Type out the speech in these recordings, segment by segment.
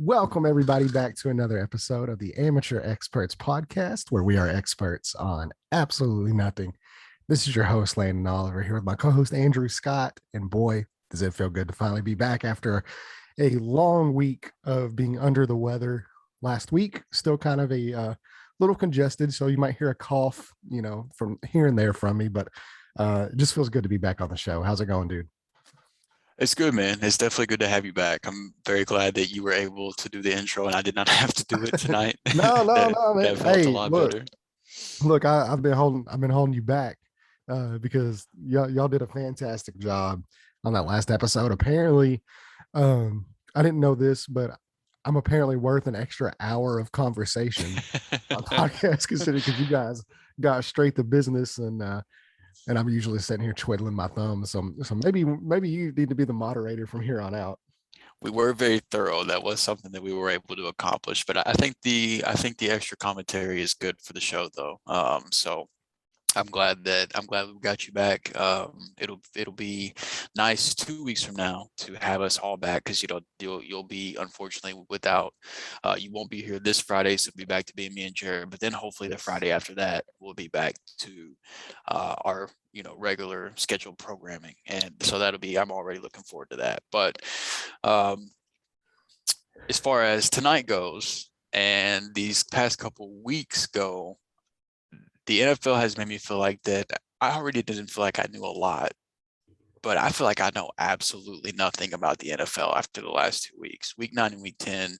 Welcome, everybody, back to another episode of the Amateur Experts Podcast, where we are experts on absolutely nothing. This is your host, Landon Oliver, here with my co host, Andrew Scott. And boy, does it feel good to finally be back after a long week of being under the weather last week. Still kind of a little congested, so you might hear a cough, from here and there from me, but it just feels good to be back on the show. How's it going, dude? It's good, man. It's definitely good to have you back. I'm very glad that you were able to do the intro and I did not have to do it tonight. No, no, That no, man. that felt a Hey, lot look, better. I've been holding you back because y'all did a fantastic job on that last episode. Apparently, I didn't know this, but I'm apparently worth an extra hour of conversation on podcast considering because you guys got straight to business and I'm usually sitting here twiddling my thumbs. So maybe you need to be the moderator from here on out. We were very thorough. That was something that we were able to accomplish. But I think the extra commentary is good for the show though. So I'm glad we got you back. It'll be nice 2 weeks from now to have us all back because you'll be unfortunately without you won't be here this Friday, so we'll be back to being me and Jared. But then hopefully the Friday after that we'll be back to our regular scheduled programming, and so I'm already looking forward to that. But um, as far as tonight goes and these past couple weeks go, the NFL has made me feel like that I already didn't feel like I knew a lot, but I feel like I know absolutely nothing about the NFL after the last 2 weeks. Week 9 and week 10,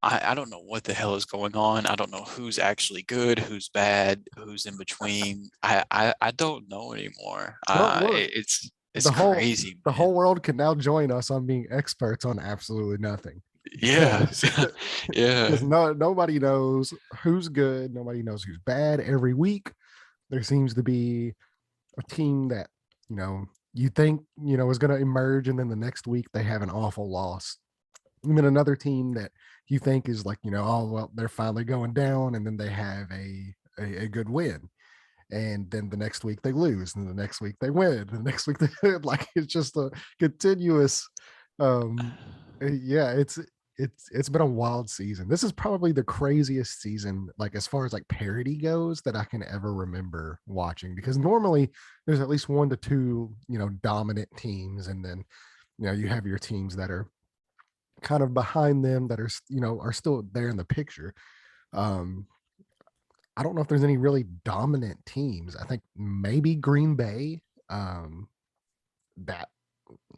I don't know what the hell is going on. I don't know who's actually good, who's bad, who's in between. I don't know anymore. Well, look, It's the whole crazy, the man. whole world can now join us on being experts on absolutely nothing Yeah. because Yeah. because nobody knows who's good, nobody knows who's bad. Every week there seems to be a team that you think is going to emerge, and then the next week they have an awful loss, and then another team that you think is like oh well, they're finally going down, and then they have a good win, and then the next week they lose, and the next week they win, and the next week they like it's just a continuous um yeah, it's been a wild season. This is probably the craziest season, like as far as like parity goes, that I can ever remember watching, because normally there's at least one to two dominant teams, and then you have your teams that are kind of behind them that are are still there in the picture. um I don't know if there's any really dominant teams. I think maybe Green Bay. That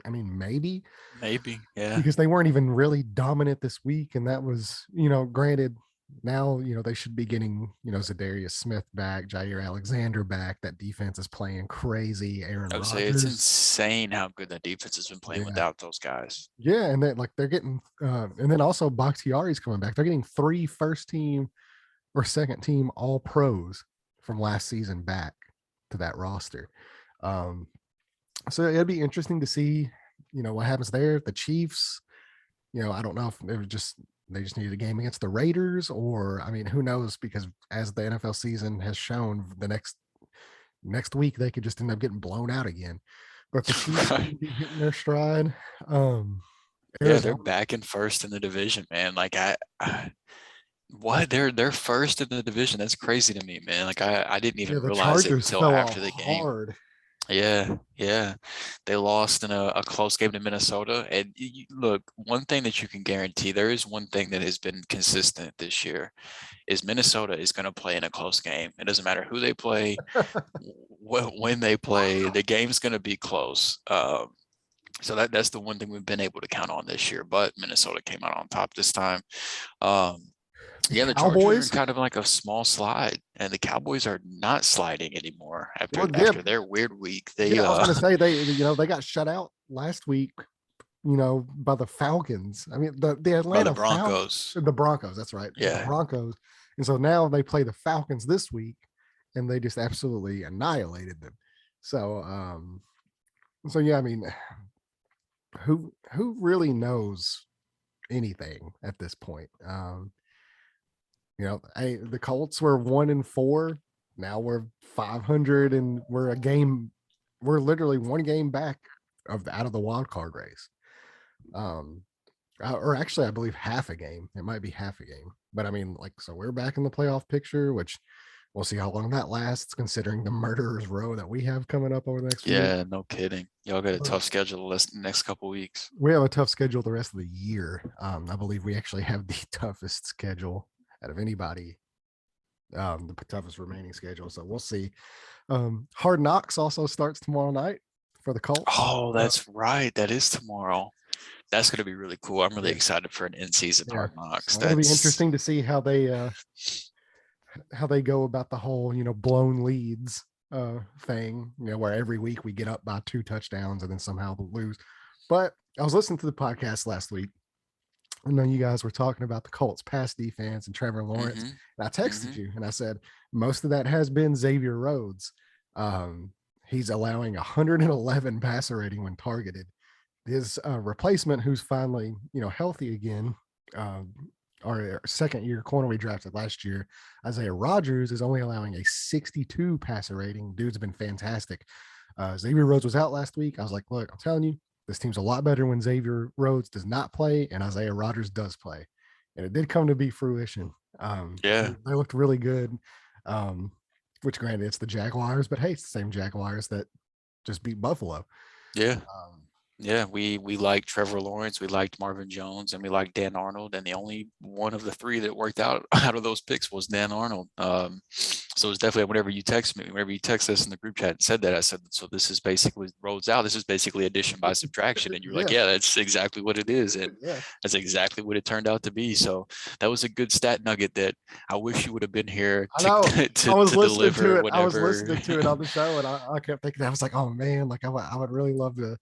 I mean, maybe Maybe. Yeah. because they weren't even really dominant this week, and that was, granted. Now they should be getting Zadarius Smith back, Jair Alexander back. That defense is playing crazy. Aaron I would say it's Rodgers, insane how good that defense has been playing yeah, without those guys. yeah, and then like they're getting, and then also Bakhtiari's coming back. They're getting three first team or second team all pros from last season back to that roster. Um, so it'd be interesting to see, what happens there. The Chiefs, I don't know if they just needed a game against the Raiders, or I mean, who knows? Because as the NFL season has shown, the next week they could just end up getting blown out again. But the Chiefs seem to be hitting their stride. Um, Yeah, they're Arizona, back in first in the division, man. Like what they're first in the division. That's crazy to me, man. Like I didn't yeah, even the realize it Chargers until fell off after the game. hard. Yeah, yeah. They lost in a close game to Minnesota. And look, one thing that you can guarantee, there is one thing that has been consistent this year, is Minnesota is going to play in a close game. It doesn't matter who they play, when they play, the game's going to be close. So that's the one thing we've been able to count on this year. But Minnesota came out on top this time. Um, The yeah, the Chargers are Cowboys, kind of like a small slide, and the Cowboys are not sliding anymore after well, yeah, after their weird week. They yeah, I was gonna say they got shut out last week, by the Falcons. I mean, the by the Atlanta Falcons, Broncos. the Broncos. That's right, the Yeah, Broncos. And so now they play the Falcons this week, and they just absolutely annihilated them. So, so yeah, I mean, who really knows anything at this point? The Colts were 1-4. Now we're 500, and we're literally one game back out of the wild card race. Um, or actually, I believe half a game. It might be half a game, but I mean, like, so we're back in the playoff picture, which we'll see how long that lasts, considering the murderer's row that we have coming up over the next few weeks. Yeah, no kidding. Y'all got a tough schedule the next couple weeks. We have a tough schedule the rest of the year. I believe we actually have the toughest schedule out of anybody, the toughest remaining schedule. So we'll see. Hard Knocks also starts tomorrow night for the Colts. Oh, that's right. That is tomorrow. That's going to be really cool. I'm really excited for an in-season Hard Knocks. So it'll be interesting to see how they go about the whole, blown leads thing, where every week we get up by 2 touchdowns and then somehow lose. But I was listening to the podcast last week. I know you guys were talking about the Colts pass defense and Trevor Lawrence. And I texted you and I said, most of that has been Xavier Rhodes. He's allowing 111 passer rating when targeted. His replacement, who's finally, healthy again, our second year corner we drafted last year, Isaiah Rodgers, is only allowing a 62 passer rating. Dude's been fantastic. Xavier Rhodes was out last week. I was like, look, I'm telling you, this team's a lot better when Xavier Rhodes does not play and Isaiah Rodgers does play. And it did come to be fruition. They looked really good. Which granted, it's the Jaguars, but hey, it's the same Jaguars that just beat Buffalo. Yeah. Yeah, we liked Trevor Lawrence, we liked Marvin Jones, and we liked Dan Arnold. And the only one of the three that worked out of those picks was Dan Arnold. So it's definitely whenever you text us in the group chat and said that, I said, so this is basically Rhodes out. This is basically addition by subtraction. And you're like, yeah, that's exactly what it is. And that's exactly what it turned out to be. So that was a good stat nugget that I wish you would have been here to deliver whatever. I was listening to it on the show and I kept thinking, I was like, oh man, like I would really love to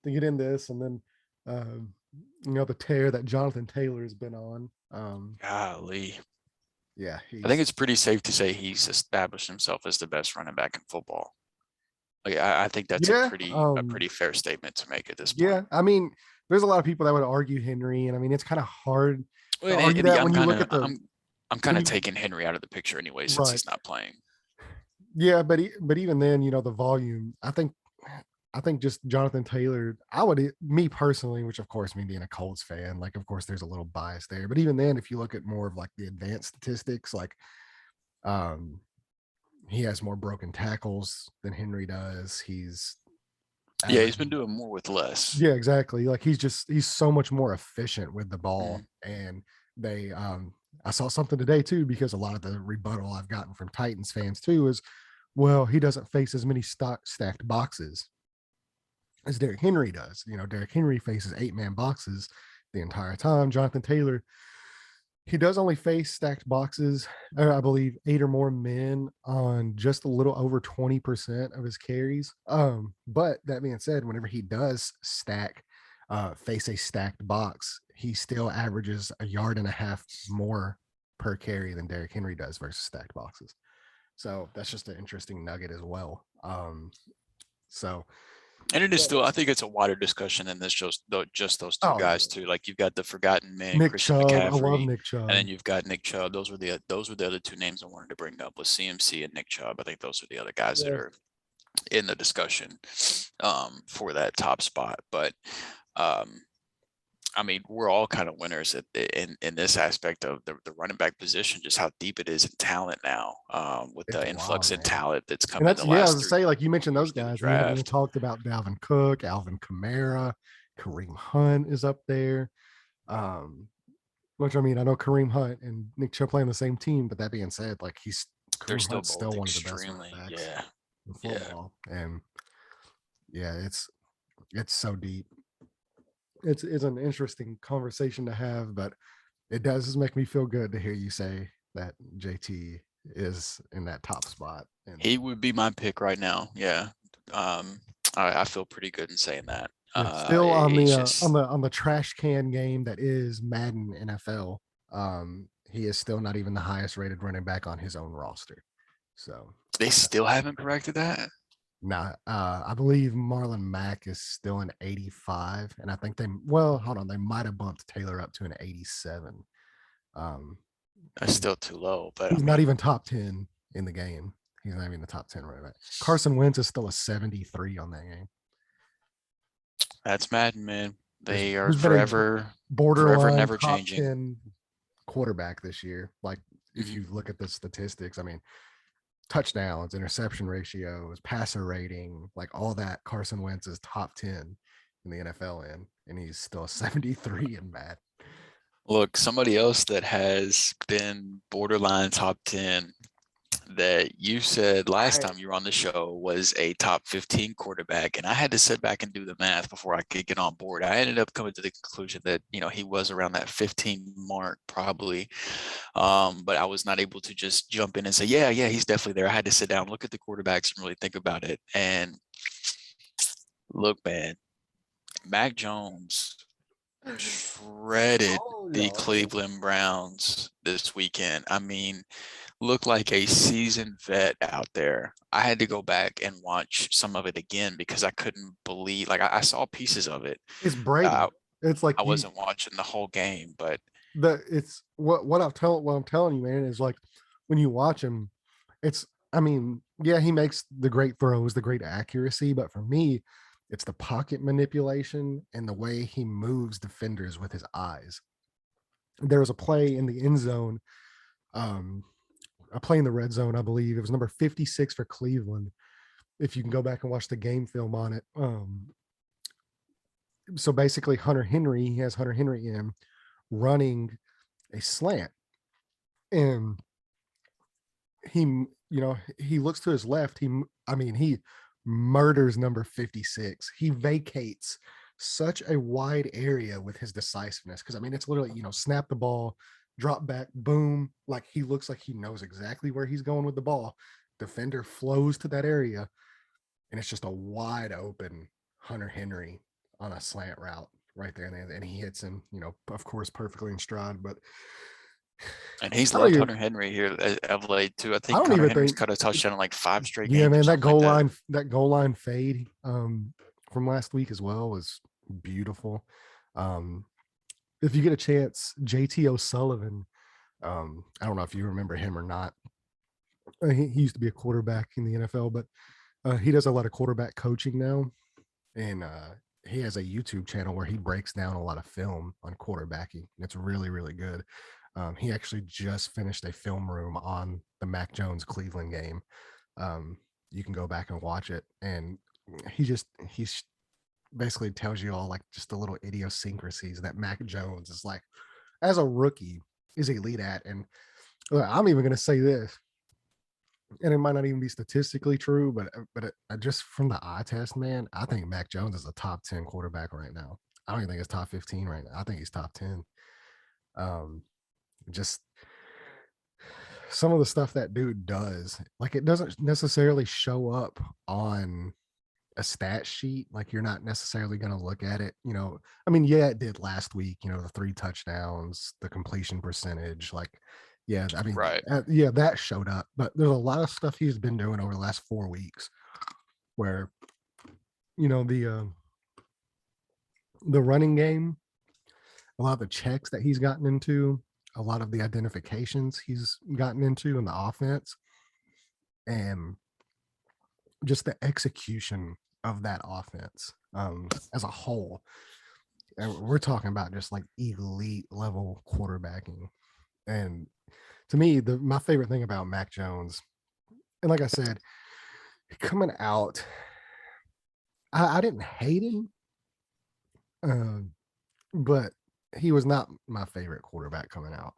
get in this. And then the tear that Jonathan Taylor has been on. Golly. Yeah, I think it's pretty safe to say he's established himself as the best running back in football. Like I think that's a pretty fair statement to make at this point. Yeah, I mean, there's a lot of people that would argue Henry, and I mean it's kind of hard to argue that when you look at the. I'm kind of taking Henry out of the picture anyway since he's not playing. Yeah, but even then, the volume. I think just Jonathan Taylor, me personally, which of course, me being a Colts fan, like, of course, there's a little bias there. But even then, if you look at more of like the advanced statistics, like he has more broken tackles than Henry does. He's been doing more with less. Yeah, exactly. Like he's so much more efficient with the ball. And they, I saw something today too, because a lot of the rebuttal I've gotten from Titans fans too is, well, he doesn't face as many stacked boxes as Derrick Henry does. Derrick Henry faces 8-man boxes the entire time. Jonathan Taylor, he does only face stacked boxes, I believe 8 or more men on just a little over 20% of his carries. But that being said, whenever he does face a stacked box, he still averages 1.5 yards more per carry than Derrick Henry does versus stacked boxes. So that's just an interesting nugget as well. And it is still, I think it's a wider discussion than this, just those two guys too. Like you've got the forgotten man, Nick Christian Chubb, McCaffrey, I love Nick Chubb. And then you've got Nick Chubb. Those were the other two names I wanted to bring up, was CMC and Nick Chubb. I think those are the other guys that are in the discussion for that top spot. But I mean, we're all kind of winners in this aspect of the running back position, just how deep it is in talent now, with the influx in talent that's coming. I was to say, like you mentioned those guys. We haven't even talked about Dalvin Cook, Alvin Kamara, Kareem Hunt is up there. Which I mean, I know Kareem Hunt and Nick Chubb play on the same team, but that being said, like they're still one of the best running backs in football. And it's so deep. It's an interesting conversation to have, but it does just make me feel good to hear you say that JT is in that top spot. And he would be my pick right now. Yeah. I feel pretty good in saying that. Still on the trash can game that is Madden NFL. He is still not even the highest rated running back on his own roster. So they still haven't corrected that. Nah, I believe Marlon Mack is still an 85, and I think they might have bumped Taylor up to an 87. That's still too low, but he's not even top 10 in the game. He's not even the top 10 running back. Carson Wentz is still a 73 on that game. That's Madden, man. They are who's been a forever, borderline never top changing. 10 quarterback this year. Like if Mhm. you look at the statistics, I mean, touchdowns, interception ratios, passer rating, like all that, Carson Wentz is top 10 in the NFL and he's still 73 in Madden. Look, somebody else that has been borderline top 10 that you said last I time you were on the show was a top 15 quarterback. And I had to sit back and do the math before I could get on board. I ended up coming to the conclusion that, he was around that 15 mark probably. But I was not able to just jump in and say, yeah, he's definitely there. I had to sit down, look at the quarterbacks and really think about it. And look, man, Mac Jones shredded told the y'all, man. Cleveland Browns this weekend. I mean, looked like a seasoned vet out there. I had to go back and watch some of it again because I couldn't believe, like I saw pieces of it. It's I, Brady. It's like I you wasn't watching the whole game, but it's what I'm telling you, man, is like when you watch him, it's I mean, yeah, he makes the great throws, the great accuracy, but for me, it's the pocket manipulation and the way he moves defenders with his eyes. There was a play in the end zone, um, a play in the red zone, I believe. It was number 56 for Cleveland. If you can go back and watch the game film on it. So basically he has Hunter Henry in running a slant. And he looks to his left. He murders number 56. He vacates such a wide area with his decisiveness. Cause I mean, it's literally, snap the ball, drop back, boom. Like he looks like he knows exactly where he's going with the ball. Defender flows to that area, and it's just a wide open Hunter Henry on a slant route right there. And he hits him, of course, perfectly in stride. But and he's I don't loved even Hunter Henry here of late too. I I think don't Hunter even Henry's think cut a touchdown in like 5 straight yeah, games or man, something like that. that goal line fade from last week as well was beautiful. Um, if you get a chance, JT O'Sullivan, I don't know if you remember him or not. He used to be a quarterback in the NFL, but he does a lot of quarterback coaching now, and he has a YouTube channel where he breaks down a lot of film on quarterbacking. It's really, really good. He actually just finished a film room on the Mac Jones Cleveland game. um, you can go back and watch it, and he's basically tells you all like just the little idiosyncrasies that Mac Jones is like as a rookie is elite at. And I'm even going to say this, and it might not even be statistically true, but just from the eye test, man, I think Mac Jones is a top 10 quarterback right now. I don't even think it's top 15 right now. I think he's top 10. um just some of the stuff that dude does, like it doesn't necessarily show up on a stat sheet. Like you're not necessarily going to look at it, I mean, yeah, it did last week, the 3 touchdowns, the completion percentage, like, yeah, I mean, Right. yeah, that showed up, but there's a lot of stuff he's been doing over the last 4 weeks where, you know, the running game, a lot of the checks that he's gotten into, a lot of the identifications he's gotten into in the offense, and just the execution of that offense as a whole. And we're talking about just like elite level quarterbacking. And to me, my favorite thing about Mac Jones, and like I said, coming out, I didn't hate him, um, but he was not my favorite quarterback coming out.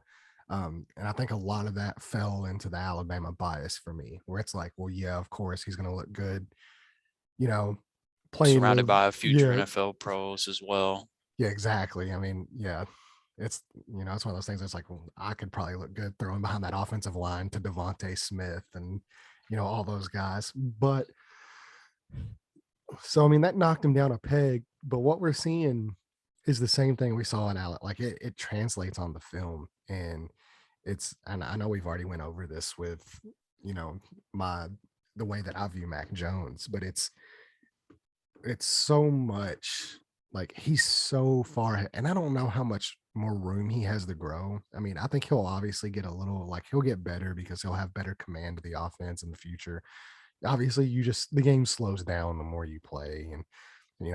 And I think a lot of that fell into the Alabama bias for me, where it's like, well, yeah, of course he's going to look good, you know, playing Surrounded with, by future yeah, NFL pros as well. yeah, exactly. I mean, yeah, it's it's one of those things that's like, well, I could probably look good throwing behind that offensive line to Devontae Smith and all those guys. But so I mean that knocked him down a peg. But what we're seeing is the same thing we saw in Alec. Like it translates on the film, and and I know we've already went over this with you know my the way that I view Mac Jones, but it's so much, like he's so far ahead, and I don't know how much more room he has to grow. I mean, I think he'll obviously get a little, like he'll get better because he'll have better command of the offense in the future. Obviously, the game slows down the more you play, and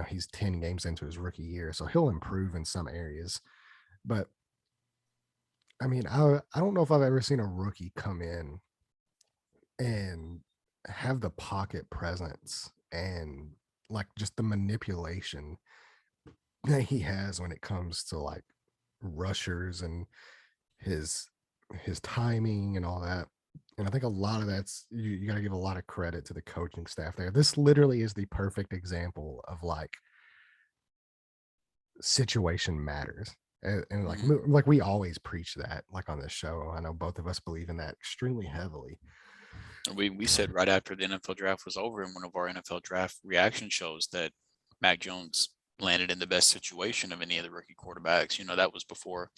He's 10 games into his rookie year, so he'll improve in some areas. But I mean, I don't know if I've ever seen a rookie come in and have the pocket presence and like just the manipulation that he has when it comes to like rushers and his timing and all that. And I think a lot of that's you got to give a lot of credit to the coaching staff there. This literally is the perfect example of like situation matters. And like we always preach that like on this show. I know both of us believe in that extremely heavily. We said right after the NFL draft was over in one of our NFL draft reaction shows that Mac Jones landed in the best situation of any of the rookie quarterbacks. That was before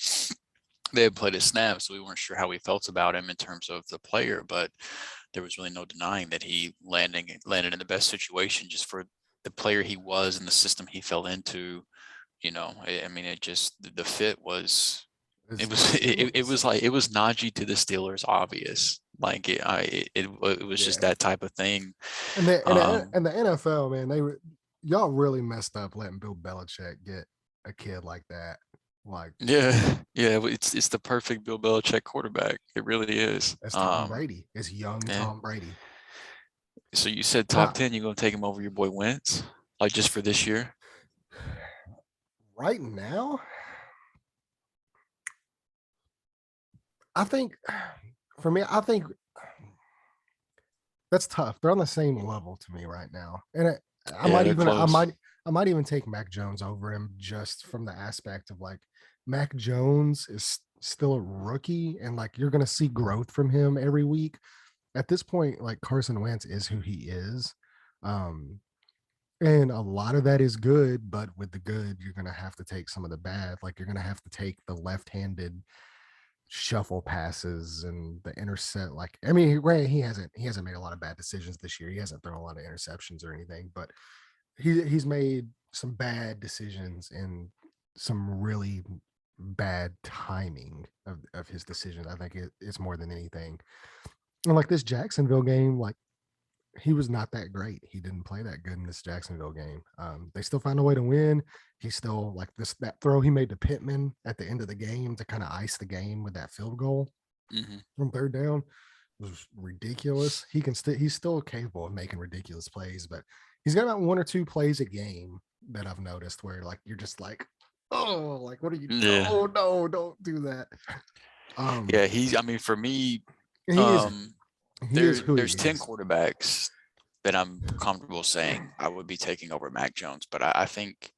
they had played a snap, so we weren't sure how we felt about him in terms of the player, but there was really no denying that he landed in the best situation just for the player he was and the system he fell into. I mean, it just the fit was. It was like it was Najee to the Steelers, obvious. Like it was just that type of thing. And the NFL, man, y'all really messed up letting Bill Belichick get a kid like that. Like yeah, it's the perfect Bill Belichick quarterback. It really is. That's Tom Brady. It's young Tom Brady. So you said top 10, you're gonna take him over your boy Wentz, like just for this year? Right now, I think for me, I think that's tough. They're on the same level to me right now, and I might even take Mac Jones over him just from the aspect of like Mac Jones is still a rookie, and like you're gonna see growth from him every week. At this point, like Carson Wentz is who he is. And a lot of that is good, but with the good, you're going to have to take some of the bad. Like you're going to have to take the left-handed shuffle passes and the intercept. Like, I mean, he hasn't made a lot of bad decisions this year. He hasn't thrown a lot of interceptions or anything, but he's made some bad decisions and some really bad timing of his decisions. I think it's more than anything. And like this Jacksonville game, like he was not that great. He didn't play that good in this Jacksonville game. They still found a way to win. He still like that throw he made to Pittman at the end of the game to kind of ice the game with that field goal from third down was ridiculous. He's still capable of making ridiculous plays, but he's got about one or two plays a game that I've noticed where like you're just like, oh, like what are you? Yeah. Oh no, don't do that. I mean, for me, there's 10 quarterbacks that I'm comfortable saying I would be taking over Mac Jones, but I think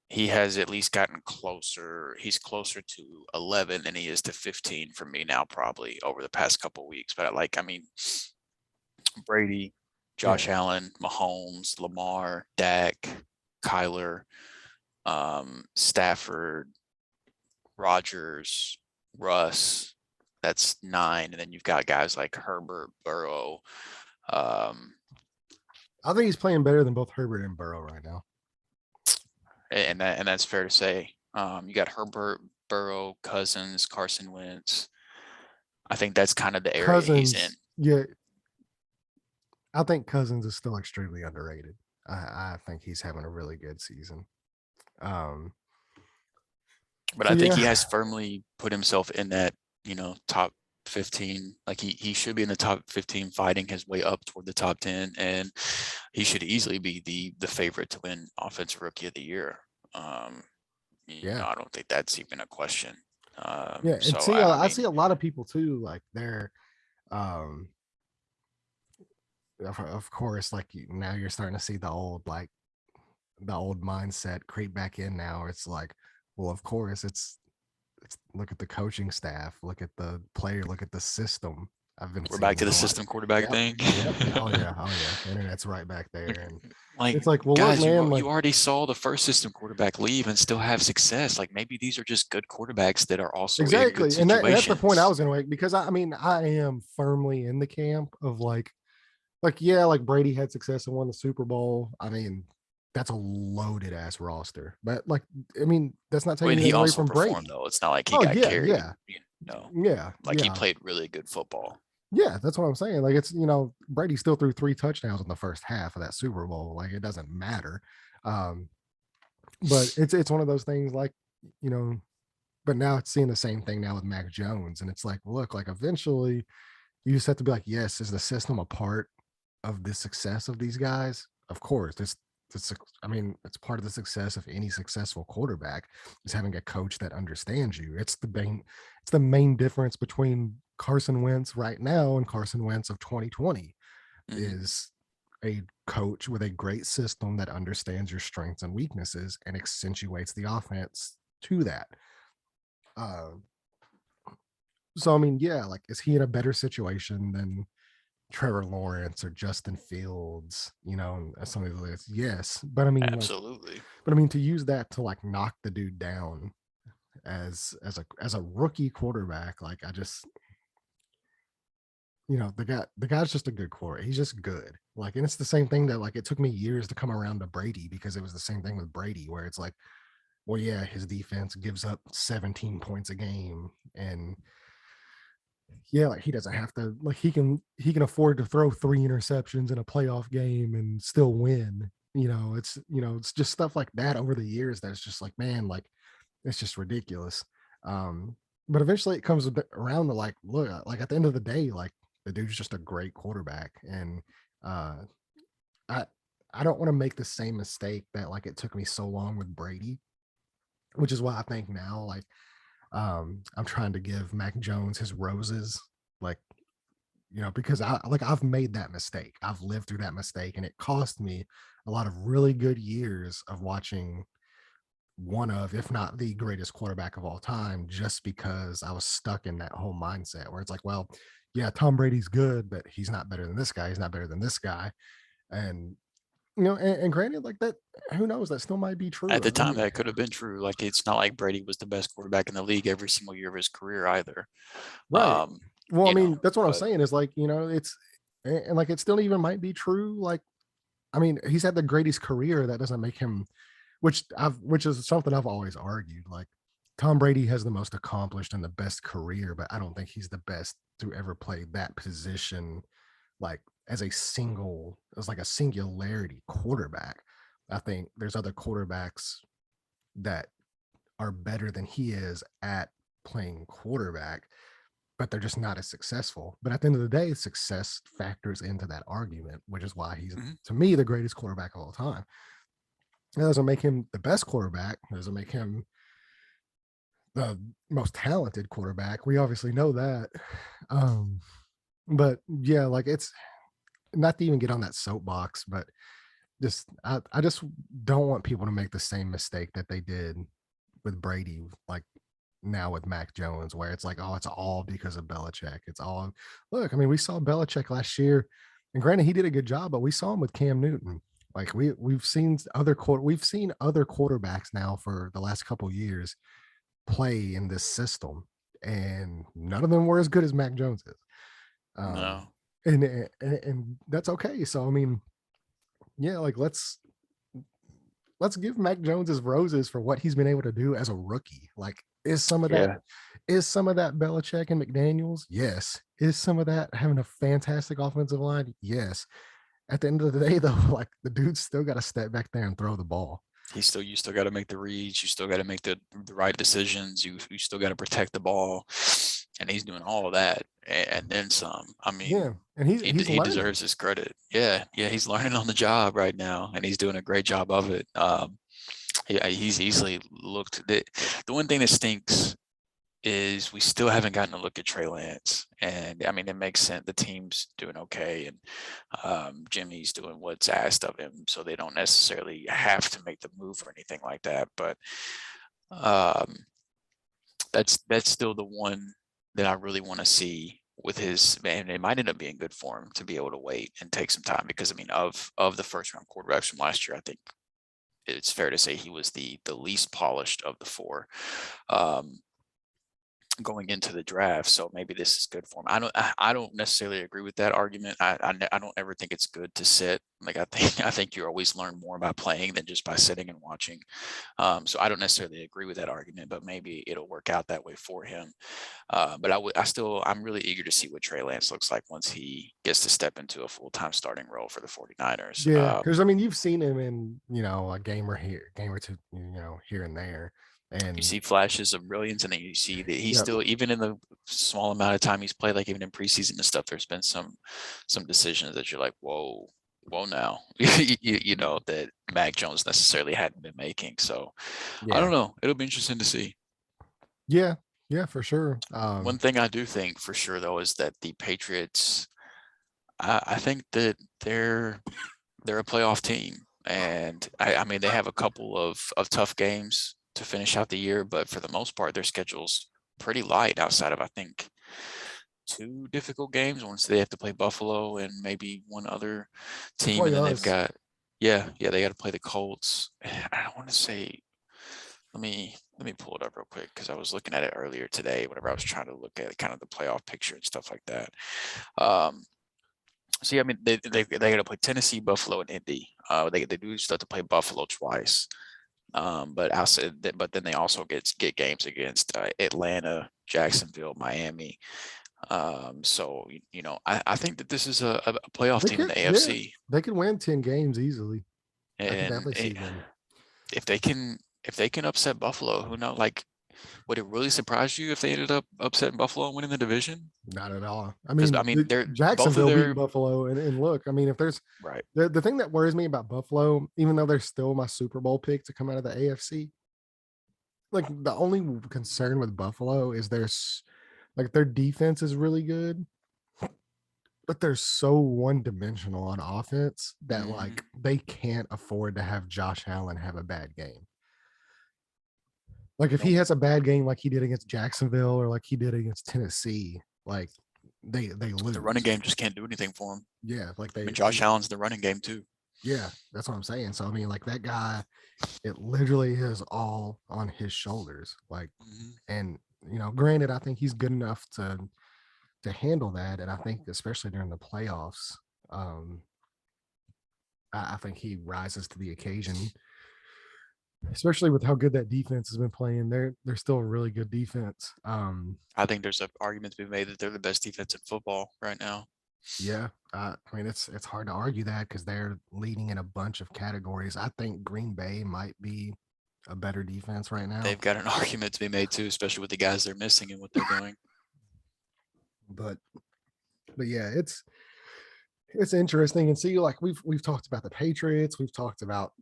he has at least gotten closer. He's closer to 11 than he is to 15 for me now, probably over the past couple of weeks. But I mean, Brady, Josh Allen, Mahomes, Lamar, Dak, Kyler, Stafford, Rodgers, Russ. That's 9, and then you've got guys like Herbert, Burrow. I think he's playing better than both Herbert and Burrow right now, and that's fair to say. You got Herbert, Burrow, Cousins, Carson Wentz. I think that's kind of the area he's in. Yeah, I think Cousins is still extremely underrated. I think he's having a really good season. But I think he has firmly put himself in that, top 15. Like he should be in the top 15, fighting his way up toward the top 10, and he should easily be the favorite to win Offensive Rookie of the Year. I don't think that's even a question. And so I see a lot of people too, like they're of course, like now you're starting to see the old mindset creep back in now. It's like, well, of course it's look at the coaching staff, look at the player, look at the system. We're back to the system quarterback thing. Yep. Oh yeah. Internet's right back there, and like it's like, well, guys, look, man, you already saw the first system quarterback leave and still have success. Like maybe these are just good quarterbacks that are also exactly. In good and that's the point I was going to make, because I mean I am firmly in the camp of like Brady had success and won the Super Bowl. I mean, that's a loaded ass roster, but like, I mean, that's not taking anything away from Brady. Though it's not like he got carried. He He played really good football. Yeah, that's what I'm saying. Like it's Brady still threw 3 touchdowns in the first half of that Super Bowl. Like it doesn't matter. Um, but it's one of those things like, you know, but now it's seeing the same thing now with Mac Jones. And it's like, look, like eventually you just have to be like, yes, is the system a part of the success of these guys? Of course. I mean, it's part of the success of any successful quarterback is having a coach that understands you. It's the main difference between Carson Wentz right now and Carson Wentz of 2020 Mhm. is a coach with a great system that understands your strengths and weaknesses and accentuates the offense to that. Uh, so I mean, yeah, like is he in a better situation than Trevor Lawrence or Justin Fields, you know, and some of the lists? Yes. Absolutely. But I mean to use that to like knock the dude down as a rookie quarterback, like I just, you know, the guy's just a good quarterback. He's just good. Like, and it's the same thing that like it took me years to come around to Brady because it was the same thing with Brady, where it's like, well, yeah, his defense gives up 17 points a game. And yeah, like he doesn't have to like he can afford to throw 3 interceptions in a playoff game and still win. It's just stuff like that over the years that's just like, man, like it's just ridiculous. Um, but eventually it comes around to like, look, like at the end of the day, like the dude's just a great quarterback. And uh I I don't want to make the same mistake that like it took me so long with Brady, which is why I think now like I'm trying to give Mac Jones his roses, like, because I've made that mistake. I've lived through that mistake and it cost me a lot of really good years of watching one of, if not the greatest quarterback of all time, just because I was stuck in that whole mindset where it's like, well, yeah, Tom Brady's good, but he's not better than this guy. He's not better than this guy. And, and granted, like that, who knows? That still might be At true. the I time, mean, that could have been true. Like, it's not like Brady was the best quarterback in the league every single year of his career either. right. Um, Well, I you know, mean, that's what I'm but saying is like, and like it still even might be true. Like, I mean, he's had the greatest career. That doesn't make him, which is something I've always argued. Like, Tom Brady has the most accomplished and the best career, but I don't think he's the best to ever play that position, like as like a singularity quarterback. I think there's other quarterbacks that are better than he is at playing quarterback, but they're just not as successful. But at the end of the day, success factors into that argument, which is why he's, mhm. to me, the greatest quarterback of all time. It doesn't make him the best quarterback. It doesn't make him the most talented quarterback. We obviously know that. Um, but yeah, like it's not to even get on that soapbox, but I just don't want people to make the same mistake that they did with Brady, like now with Mac Jones, where it's like, oh, it's all because of Belichick. It's all look. I mean, we saw Belichick last year, and granted, he did a good job, but we saw him with Cam Newton. Like we've seen other quarterbacks now for the last couple of years play in this system, and none of them were as good as Mac Jones is. Um, No. and that's okay. So I mean, yeah, like let's give Mac Jones his roses for what he's been able to do as a rookie. Like, Yeah. is some of that Belichick and McDaniels? Yes. Is some of that having a fantastic offensive line? Yes. At the end of the day, though, like the dude's still got to step back there and throw the ball. You still got to make the reads. You still got to make the right decisions. You still got to protect the ball, and he's doing all of that and then some. I mean, Yeah, and he's he learning. deserves his credit. Yeah, yeah, he's learning on the job right now, and he's doing a great job of it. He's easily looked. The one thing that stinks is we still haven't gotten a look at Trey Lance. And I mean, it makes sense. The team's doing okay. And Jimmy's doing what's asked of him. So they don't necessarily have to make the move or anything like that. But um, that's still the one that I really want to see with his, and it might end up being good for him to be able to wait and take some time because I mean, of the first round quarterbacks from last year, I think it's fair to say he was the least polished of the four. Um, going into the draft. So maybe this is good for him. I don't necessarily agree with that argument. I don't ever think it's good to sit. Like I think you always learn more by playing than just by sitting and watching. So I don't necessarily agree with that argument, but maybe it'll work out that way for him. But I'm really eager to see what Trey Lance looks like once he gets to step into a full-time starting role for the 49ers. Yeah, because I mean, you've seen him in a game or two, here and there, You and see flashes of brilliance, and then you see that he's yeah, still, even in the small amount of time he's played, like even in preseason and stuff, there's been some decisions that you're like, whoa, now, that Mac Jones necessarily hadn't been making. So I yeah, don't know. It'll be interesting to see. yeah, yeah, for sure. One thing I do think for sure though is that the Patriots, I think that they're a playoff team, and I mean they have a couple of tough games to finish out the year, but for the most part, their schedule's pretty light outside of I think two difficult games. Once they have to play Buffalo and maybe one other They team, play and then they've us. got they got to play the Colts. I don't want to say. Let me pull it up real quick because I was looking at it earlier today. Whenever I was trying to look at kind of the playoff picture and stuff like that. See, I mean, they got to play Tennessee, Buffalo, and Indy. They do still have to play Buffalo twice. But then they also get games against Atlanta, Jacksonville, Miami. So I think that this is a playoff They team in could, the yeah, AFC, they could win 10 games easily. I could and definitely see them. if they can upset Buffalo, who knows? Like, would it really surprise you if they ended up upsetting Buffalo and winning the division? Not at all. I Because I mean, mean, they're both of Jacksonville beat their Buffalo, and look, I mean, if there's right. the thing that worries me about Buffalo, even though they're still my Super Bowl pick to come out of the AFC, like the only concern with Buffalo is their defense is really good, but they're so one dimensional on offense that Mhm. like they can't afford to have Josh Allen have a bad game. Like if he Nope. has a bad game like he did against Jacksonville or like he did against Tennessee, like they The running lose. game just can't do anything for him. Yeah, like I mean, they Josh Allen's the running game too. yeah, that's what I'm saying. So I mean, like that guy, it literally is all on his shoulders. Like, Mhm. and granted, I think he's good enough to handle that, and I think especially during the playoffs, um, I think he rises to the occasion. Especially with how good that defense has been playing, they're still a really good defense. I think there's an argument to be made that they're the best defense in football right now. Yeah, I mean it's hard to argue that because they're leading in a bunch of categories. I think Green Bay might be a better defense right now, They've got an argument to be made too, especially with the guys they're missing and what they're doing. but yeah, it's interesting and see like we've talked about the Patriots, we've talked about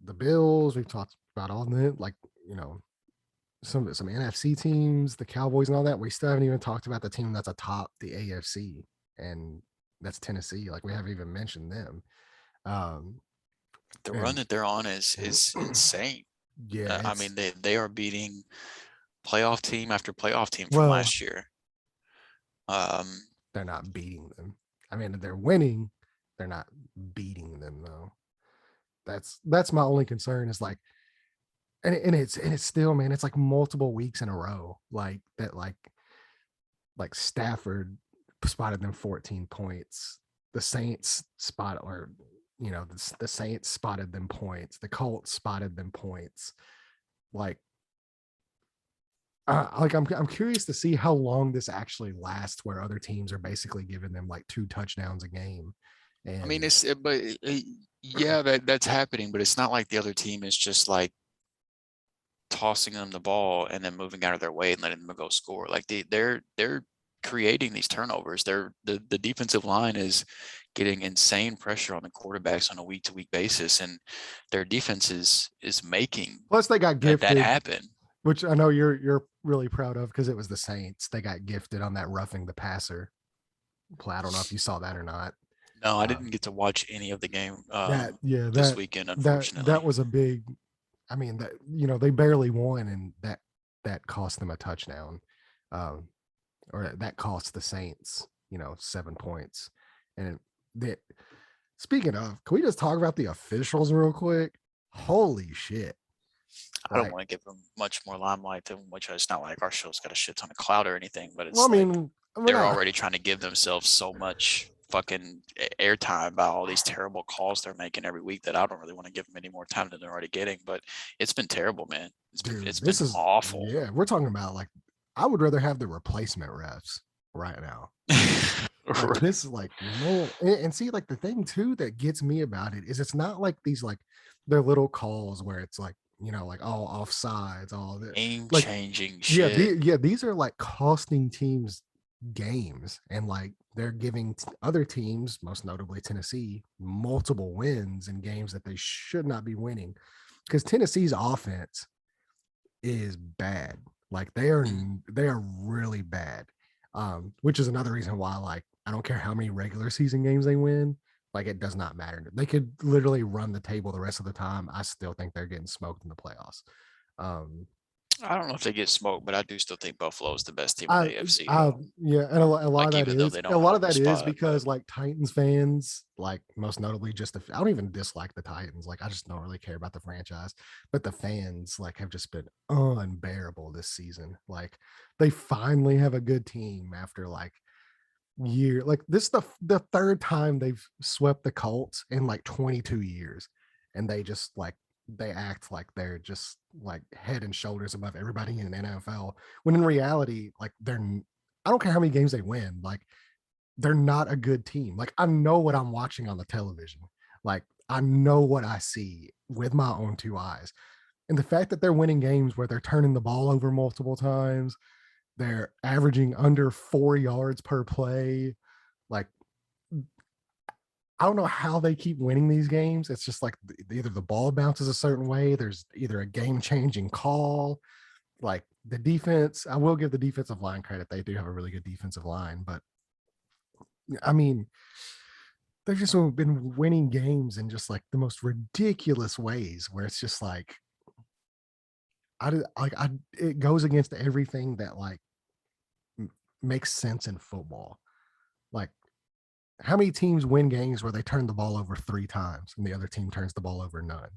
the Bills, we've talked about all the like some NFC teams, the Cowboys and all that. We still haven't even talked about the team that's atop the AFC, and that's Tennessee. Like we haven't even mentioned them. Um, The run and that they're on is insane. yeah, I it's mean, they are beating playoff team after playoff team from well, last year. Um, they're not beating them. I mean, they're winning. They're not beating them though. That's my only concern is like, and it's still, man, it's like multiple weeks in a row like that, like Stafford spotted them 14 points. The Saints spot or the Saints spotted them points. The Colts spotted them points. Like I'm curious to see how long this actually lasts where other teams are basically giving them like 2 touchdowns a game. I mean, And yeah, that's happening, but it's not like the other team is just like tossing them the ball and then moving out of their way and letting them go score. Like they're creating these turnovers. The defensive line is getting insane pressure on the quarterbacks on a week to week basis, and their defense is making plus they got that gifted, happen. which I know you're really proud of because it was the Saints. They got gifted on that roughing the passer play. I don't know if you saw that or not. No, I didn't Um, get to watch any of the game that yeah, this weekend, that unfortunately. was a big. I mean that they barely won, and that cost them a touchdown, um, or that cost the Saints 7 points. And that speaking of, can we just talk about the officials real quick? Holy shit! I don't Like, want to give them much more limelight than which it's not like our show's got a shit ton of clout or anything, but well, it's I like mean, we're they're not. already trying to give themselves so much fucking airtime by all these terrible calls they're making every week that I don't really want to give them any more time than they're already getting. But it's been terrible, man. Dude, It's this been is, awful. yeah, we're talking about like, I would rather have the replacement refs right now. Like this, like, man, and see, like the thing too that gets me about it is it's not like these like they're little calls where it's like, like all offsides, all that. Game Like, changing yeah, shit. these are like costing teams games, and like they're giving other teams, most notably Tennessee, multiple wins in games that they should not be winning because Tennessee's offense is bad. Like they are really bad. Which is another reason why like I don't care how many regular season games they win, like it does not matter. They could literally run the table the rest of the time. I still think they're getting smoked in the playoffs. Um, I don't know if they get smoked, but I do still think Buffalo is the best team in I, the AFC, I, though. yeah, and a lot of Like that even though is they a don't lot of hold the that is spot, but because like Titans fans, like most notably, I don't even dislike the Titans. Like I just don't really care about the franchise, but the fans like have just been unbearable this season. Like they finally have a good team after like like this is the third time they've swept the Colts in like 22 years, and they just like they act like they're just like head and shoulders above everybody in the NFL when in reality like I don't care how many games they win, like they're not a good team. Like I know what I'm watching on the television, like I know what I see with my own two eyes, and the fact that they're winning games where they're turning the ball over multiple times, they're averaging under 4 yards per play. Like, I don't know how they keep winning these games. It's just like either the ball bounces a certain way, there's either a game changing call. Like the defense, I will give the defensive line credit. They do have a really good defensive line, but I mean, they've just been winning games in just like the most ridiculous ways where it's just like, it goes against everything that like makes sense in football. Like, how many teams win games where they turn the ball over 3 times and the other team turns the ball over none?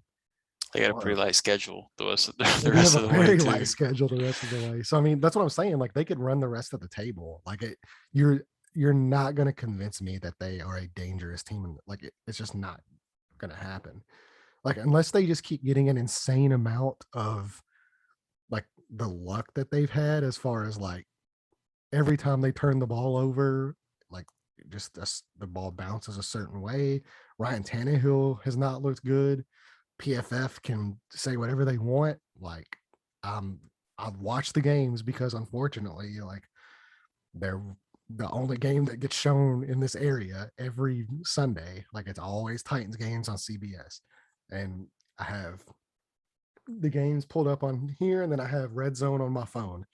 they got a pretty Or light schedule the they have rest a of the way very light too. schedule the rest of the way. So I mean, that's what I'm saying. Like they could run the rest of the table. Like you're not going to convince me that they are a dangerous team. And like it's just not going to happen. Like unless they just keep getting an insane amount of like the luck that they've had as far as like every time they turn the ball over, like just the ball bounces a certain way. Ryan Tannehill has not looked good. PFF can say whatever they want. Like, um, I've watched the games because unfortunately, like they're the only game that gets shown in this area every Sunday. Like it's always Titans games on CBS, and I have the games pulled up on here, and then I have Red Zone on my phone,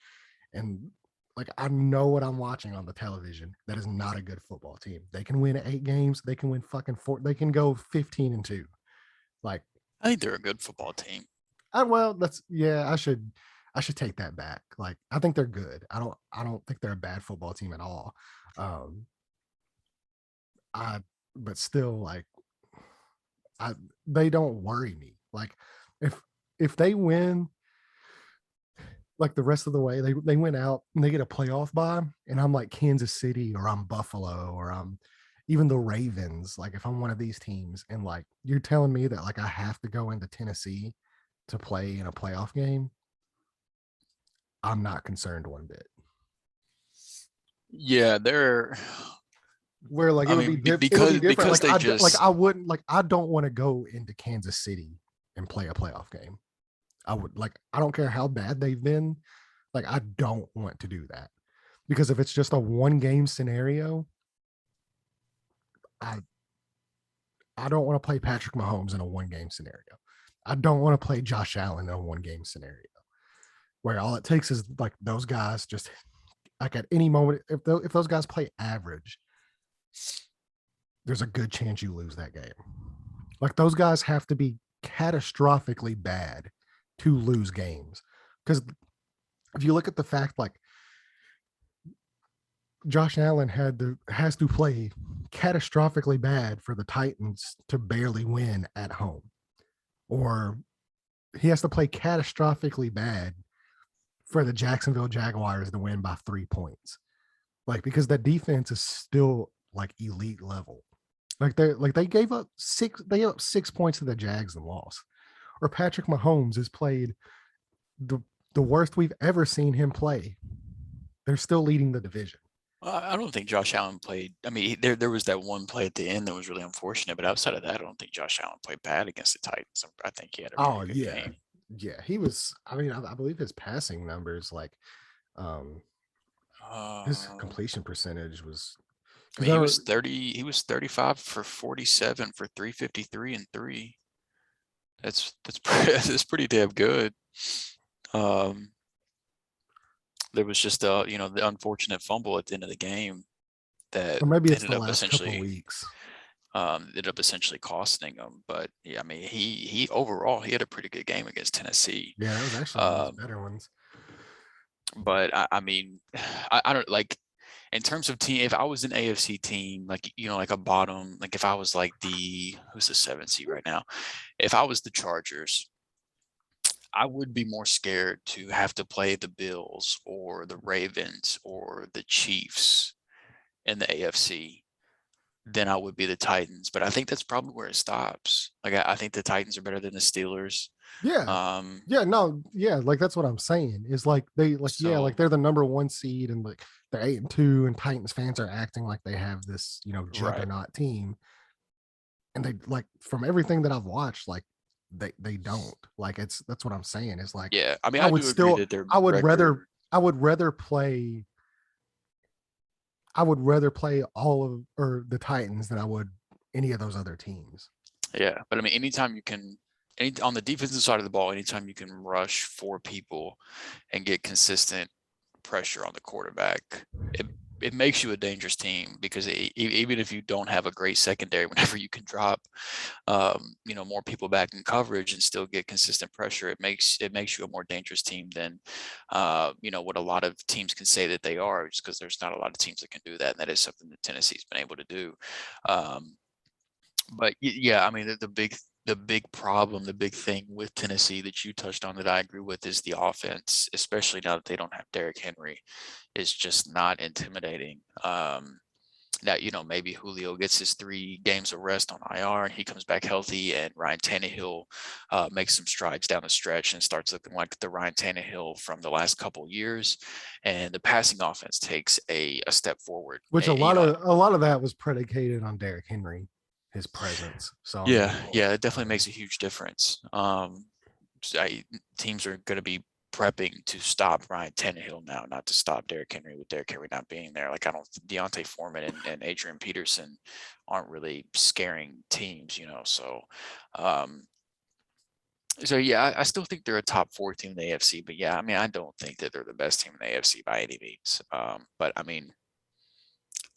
and like I know what I'm watching on the television. That is not a good football team. They can win 8 games. They can win fucking 4. They can go 15-2. Like, I think they're a good football team. well, that's yeah. I should take that back. Like, I think they're good. I don't think they're a bad football team at all. Um, I but still like I they don't worry me. Like, if they win like the rest of the way. They went out and they get a playoff bye, and I'm like Kansas City or I'm Buffalo or I'm even the Ravens. Like if I'm one of these teams, and like you're telling me that like I have to go into Tennessee to play in a playoff game, I'm not concerned one bit. Yeah, they're. Where like I mean, it would be different. because Like they I just wouldn't like I don't want to go into Kansas City and play a playoff game. I would like I don't care how bad they've been. Like I don't want to do that because if it's just a one game scenario, I I don't want to play Patrick Mahomes in a one game scenario. I don't want to play Josh Allen in a one game scenario where all it takes is like those guys just like at any moment if those guys play average, there's a good chance you lose that game. Like those guys have to be catastrophically bad to lose games because if you look at the fact like Josh Allen has to play catastrophically bad for the Titans to barely win at home, or he has to play catastrophically bad for the Jacksonville Jaguars to win by 3 points. Like, because that defense is still like elite level. They gave up 6 points to the Jags and lost. Or Patrick Mahomes has played the the worst we've ever seen him play. They're still leading the division. I don't think Josh Allen played. I mean, there was that one play at the end that was really unfortunate, but outside of that, I don't think Josh Allen played bad against the Titans. I think he had a Oh pretty good yeah, game. yeah. He was. I mean, I believe his passing numbers, like, um, his Um, completion percentage was I because mean, there were. he was 35 for 47 for 353 and 3. That's pretty, that's pretty damn good. Um, there was just the unfortunate fumble at the end of the game that Or maybe it's ended the up last couple of essentially weeks. costing him. But yeah, I mean, he overall he had a pretty good game against Tennessee. Yeah, that was actually one of his Um, better ones. but I mean, I don't like in terms of team. If I was an AFC team, like like a bottom, like if I was like who's the 7th seed right now, if I was the Chargers, I would be more scared to have to play the Bills or the Ravens or the Chiefs in the AFC than I would be the Titans. But I think that's probably where it stops. Like I think the Titans are better than the Steelers. Yeah. Um, Yeah, no, yeah, like that's what I'm saying. Is like yeah, so like they're the number one seed and like they're 8-2, and Titans fans are acting like they have this, right. juggernaut team. And they, like, from everything that I've watched, like they don't. Like, that's what I'm saying. Is like Yeah. I mean, I I would do agree still that their I would record. rather I would rather play I would rather play all of or the Titans than I would any of those other teams. Yeah. But I mean, anytime you can on the defensive side of the ball, anytime you can rush 4 people and get consistent pressure on the quarterback, it it makes you a dangerous team because even if you don't have a great secondary, whenever you can drop, more people back in coverage and still get consistent pressure, it makes you a more dangerous team than, what a lot of teams can say that they are, just because there's not a lot of teams that can do that, and that is something that Tennessee's been able to do. Um, but yeah, I mean, the big problem, the big thing with Tennessee that you touched on that I agree with is the offense, especially now that they don't have Derrick Henry, is just not intimidating. That maybe Julio gets his 3 games of rest on IR and he comes back healthy, and Ryan Tannehill makes some strides down the stretch and starts looking like the Ryan Tannehill from the last couple years, and the passing offense takes a step forward. Which a lot of that was predicated on Derrick Henry, his presence. So I Yeah, mean, yeah, it I definitely mean, makes a huge difference. Teams are going to be prepping to stop Ryan Tannehill now, not to stop Derrick Henry, with Derrick Henry not being there. Like, I don't, Deontay Foreman and Adrian Peterson aren't really scaring teams, Um, so yeah, I still think they're a top 4 team in the AFC, but yeah, I mean, I don't think that they're the best team in the AFC by any means. But I mean,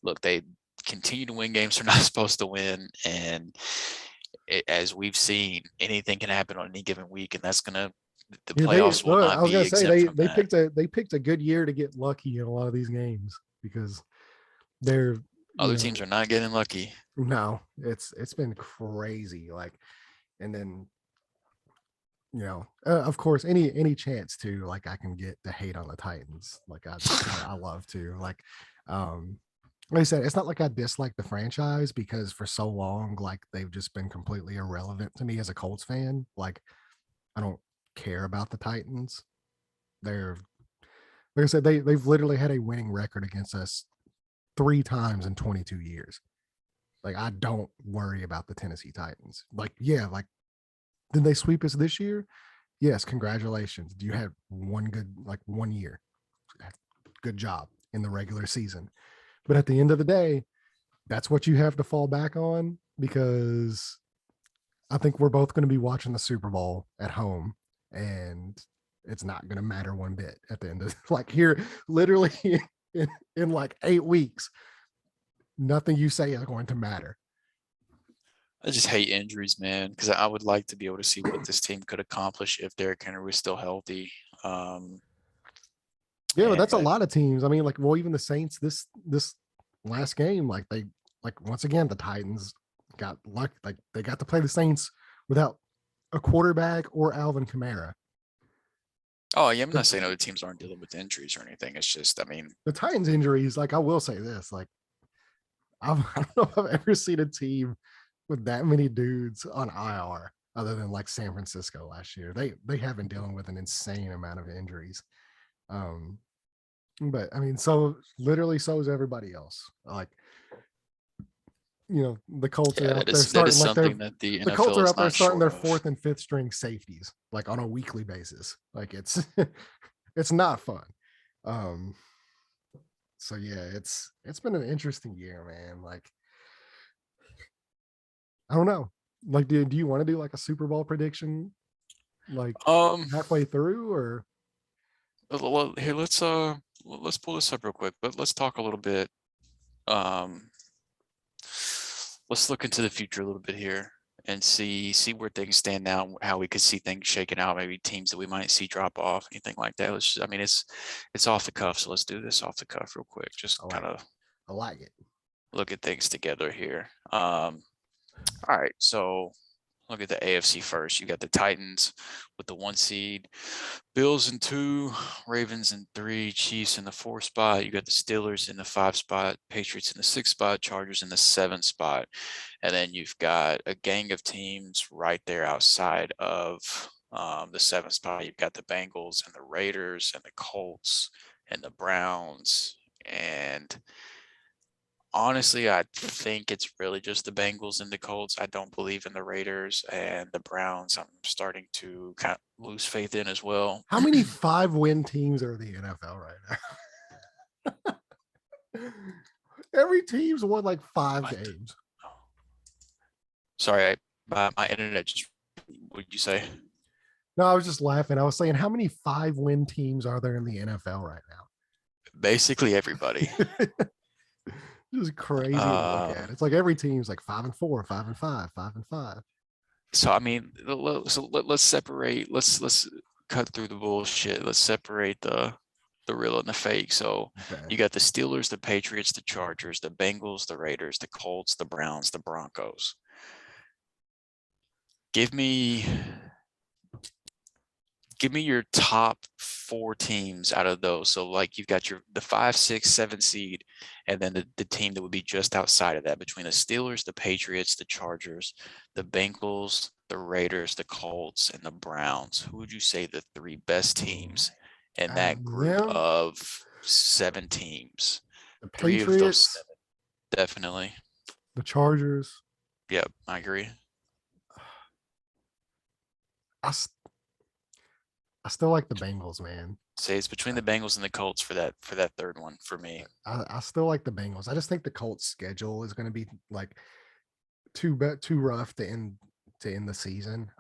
look, they continue to win games they're not supposed to win, and as we've seen, anything can happen on any given week, and the yeah, they. playoffs will Well, I not was gonna be say exempt from that. they picked a good year to get lucky in a lot of these games because they're you Other know teams are not getting lucky. no, it's been crazy. Like, and then of course, any chance to, like, I can get the hate on the Titans. Like, I love to, um like I said, it's not like I dislike the franchise, because for so long, like, they've just been completely irrelevant to me as a Colts fan. Like, I don't care about the Titans. They're Like I said, they've literally had a winning record against us 3 times in 22 years. Like, I don't worry about the Tennessee Titans. Like, yeah, like, did they sweep us this year? Yes, congratulations. You had one year. Good job in the regular season. But at the end of the day, that's what you have to fall back on, because I think we're both going to be watching the Super Bowl at home, and it's not going to matter one bit at the end of, like, here, literally, in like 8 weeks, nothing you say is going to matter. I just hate injuries, man, because I would like to be able to see what this team could accomplish if Derrick Henry was still healthy. Yeah, but that's a And lot of teams. I mean, like, well, even the Saints this last game, like once again, the Titans got luck. Like, they got to play the Saints without a quarterback or Alvin Kamara. Oh, yeah, I'm The, not saying other teams aren't dealing with injuries or anything. It's just, I mean, the Titans injuries, like I will say this, like I don't know if I've ever seen a team with that many dudes on IR other than like San Francisco last year. They have been dealing with an insane amount of injuries. Um, but I mean, so literally so is everybody else. Like, the Colts yeah, are out there that is starting like something that the the Colts NFL are is out there not starting short their of. fourth and fifth string safeties like on a weekly basis. Like it's not fun. Um, so yeah, it's been an interesting year, man. Like I don't know. Like, do you want to do like a Super Bowl prediction like Um, halfway through or well, here, let's pull this up real quick, but let's talk a little bit. Um, let's look into the future a little bit here and see where things stand now, how we could see things shaking out, maybe teams that we might see drop off, anything like that. I mean, it's off the cuff, so let's do this off the cuff real quick. Just I kind like it. of I like it. look at things together here. All right, so look at the AFC first. You got the Titans with the 1 seed, Bills in 2, Ravens in 3, Chiefs in the 4 spot. You got the Steelers in the 5 spot, Patriots in the 6 spot, Chargers in the 7 spot. And then you've got a gang of teams right there outside of the 7th spot. You've got the Bengals and the Raiders and the Colts and the Browns. And honestly, I think it's really just the Bengals and the Colts. I don't believe in the Raiders and the Browns. I'm starting to kind of lose faith in as well. How many 5-win teams are in the NFL right now? Every team's won like 5 What? games. Sorry, my internet just. What did you say? No, I was just laughing. I was saying, how many 5-win teams are there in the NFL right Basically everybody. now? Just crazy to look at. Um, It's like every team's like 5-4, 5-5, 5-5. so I mean, let's separate. Let's cut through the bullshit. Let's separate the real and the fake. So Okay. you got the Steelers, the Patriots, the Chargers, the Bengals, the Raiders, the Colts, the Browns, the Broncos. Give me your top 4 teams out of those. So like you've got the 5, 6, 7 seed, and then the team that would be just outside of that between the Steelers, the Patriots, the Chargers, the Bengals, the Raiders, the Colts, and the Browns. Who would you say the 3 best teams in that group Yeah, of 7 teams? the 3 of those Patriots, 7, definitely. the Chargers. Yep, I agree. I, I still like the Bengals, man. Say it's between the Bengals and the Colts for that 3rd one for me. I still like the Bengals. I just think the Colts schedule is going to be like too rough to end the season.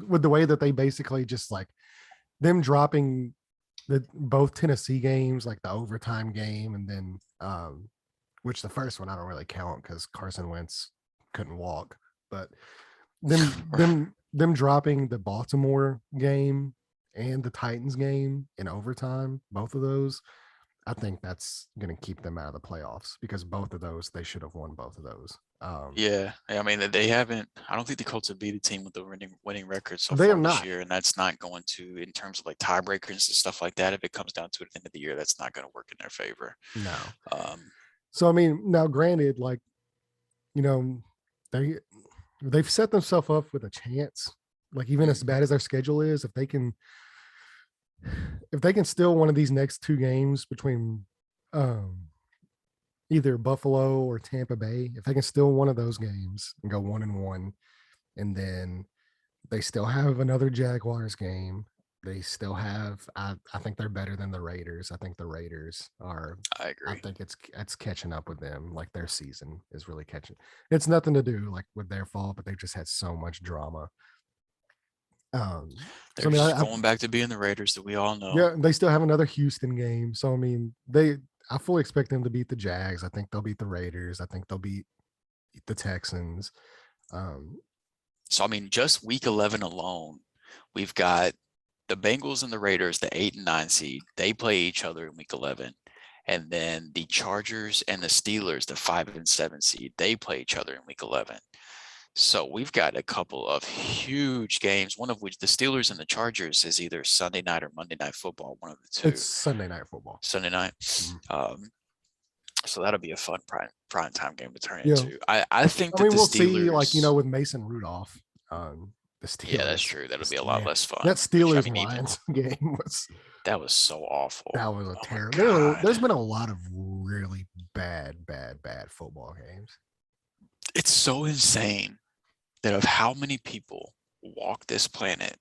With the way that they basically just like them dropping both Tennessee games, like the overtime game, and then which the first one I don't really count because Carson Wentz couldn't walk, but them dropping the Baltimore game and the Titans game in overtime, both of those, I think that's going to keep them out of the playoffs because both of those they should have won both of those. Yeah, I mean they haven't. I don't think the Colts have beat a team with a winning record so They far have this not. year, and that's not going to, in terms of like tiebreakers and stuff like that. If it comes down to it at the end of the year, that's not going to work in their favor. No. Um, So I mean, now granted, like you know, they they've set themselves up with a chance. Like even as bad as their schedule is, if they can steal one of these next 2 games between um either Buffalo or Tampa Bay, if they can steal one of those games and go 1-1, and then they still have another Jaguars game. They still have. I think they're better than the Raiders. I think the Raiders are. I I agree. think it's catching up with them. Like their season is really catching. It's nothing to do like with their fault, but they've just had so much drama. So They're I mean, just going back to being the Raiders that we all know. yeah, they still have another Houston game. So I mean, I fully expect them to beat the Jags. I think they'll beat the Raiders. I think they'll beat the Texans. Um, So I mean, just week 11 alone, we've got the Bengals and the Raiders, the 8 and 9 seed. They play each other in week 11. And then the Chargers and the Steelers, the 5 and 7 seed, they play each other in week 11. So we've got a couple of huge games, one of which the Steelers and the Chargers is either Sunday night or Monday Night Football, one of the It's two. Sunday Night Football. Sunday night. Mhm. So that'll be a fun prime time game to turn Yeah. into. I think I that mean, the we'll see, like, Steelers, with Mason Rudolph, the yeah, that's Steelers. true. That'll be a lot Man, less fun. that Which I Steelers mean, even Lions game was that was so awful. that was a Oh my terrible. God. There's been a lot of really bad football games. It's so insane that of how many people walk this planet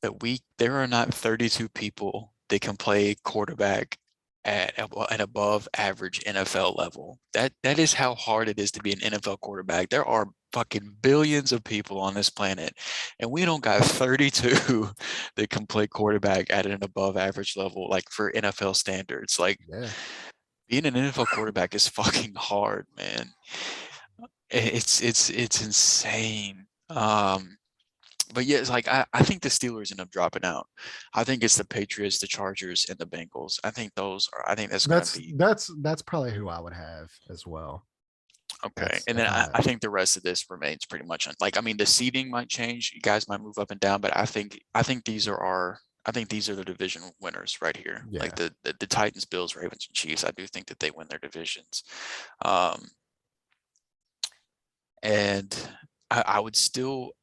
that there are not 32 people that can play quarterback at an above average NFL level. That is how hard it is to be an NFL quarterback. There are fucking billions of people on this planet, and we don't got 32 that can play quarterback at an above average level, like for NFL standards. Like Yeah, being an NFL quarterback is fucking hard, man. It's insane. But yeah, it's like I think the Steelers end up dropping out. I think it's the Patriots, the Chargers, and the Bengals. I think that's gonna that's be that's that's probably who I would have as well. okay. That's And if then I I think the rest of this remains pretty much like I mean the seeding might change. You guys might move up and down, but I think these are the division winners right here. Like yeah. the Titans, Bills, Ravens, and Chiefs. I do think that they win their divisions. Um, and I would still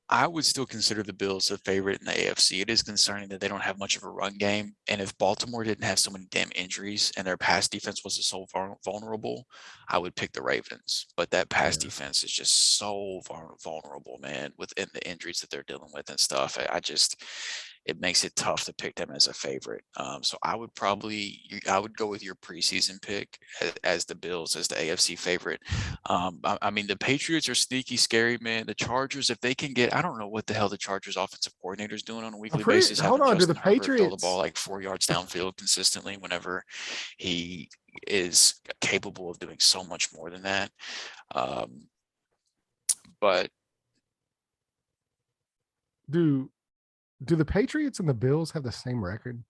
consider the Bills a favorite in the AFC. It is concerning that they don't have much of a run game. And if Baltimore didn't have so many damn injuries and their pass defense wasn't so vulnerable, I would pick the Ravens. But that pass Yeah. defense is just so vulnerable, man, within the injuries that they're dealing with and stuff. It makes it tough to pick them as a favorite. So I would go with your preseason pick as the Bills as the AFC favorite. I mean, the Patriots are sneaky scary, man. The Chargers, if they can get, I don't know what the hell the Chargers offensive coordinator is doing on a weekly basis, Hold having on. Do the Justin Herbert throw the ball Patriots? like 4 yards downfield consistently whenever he is capable of doing so much more than that. But Do the Patriots and the Bills have the same record?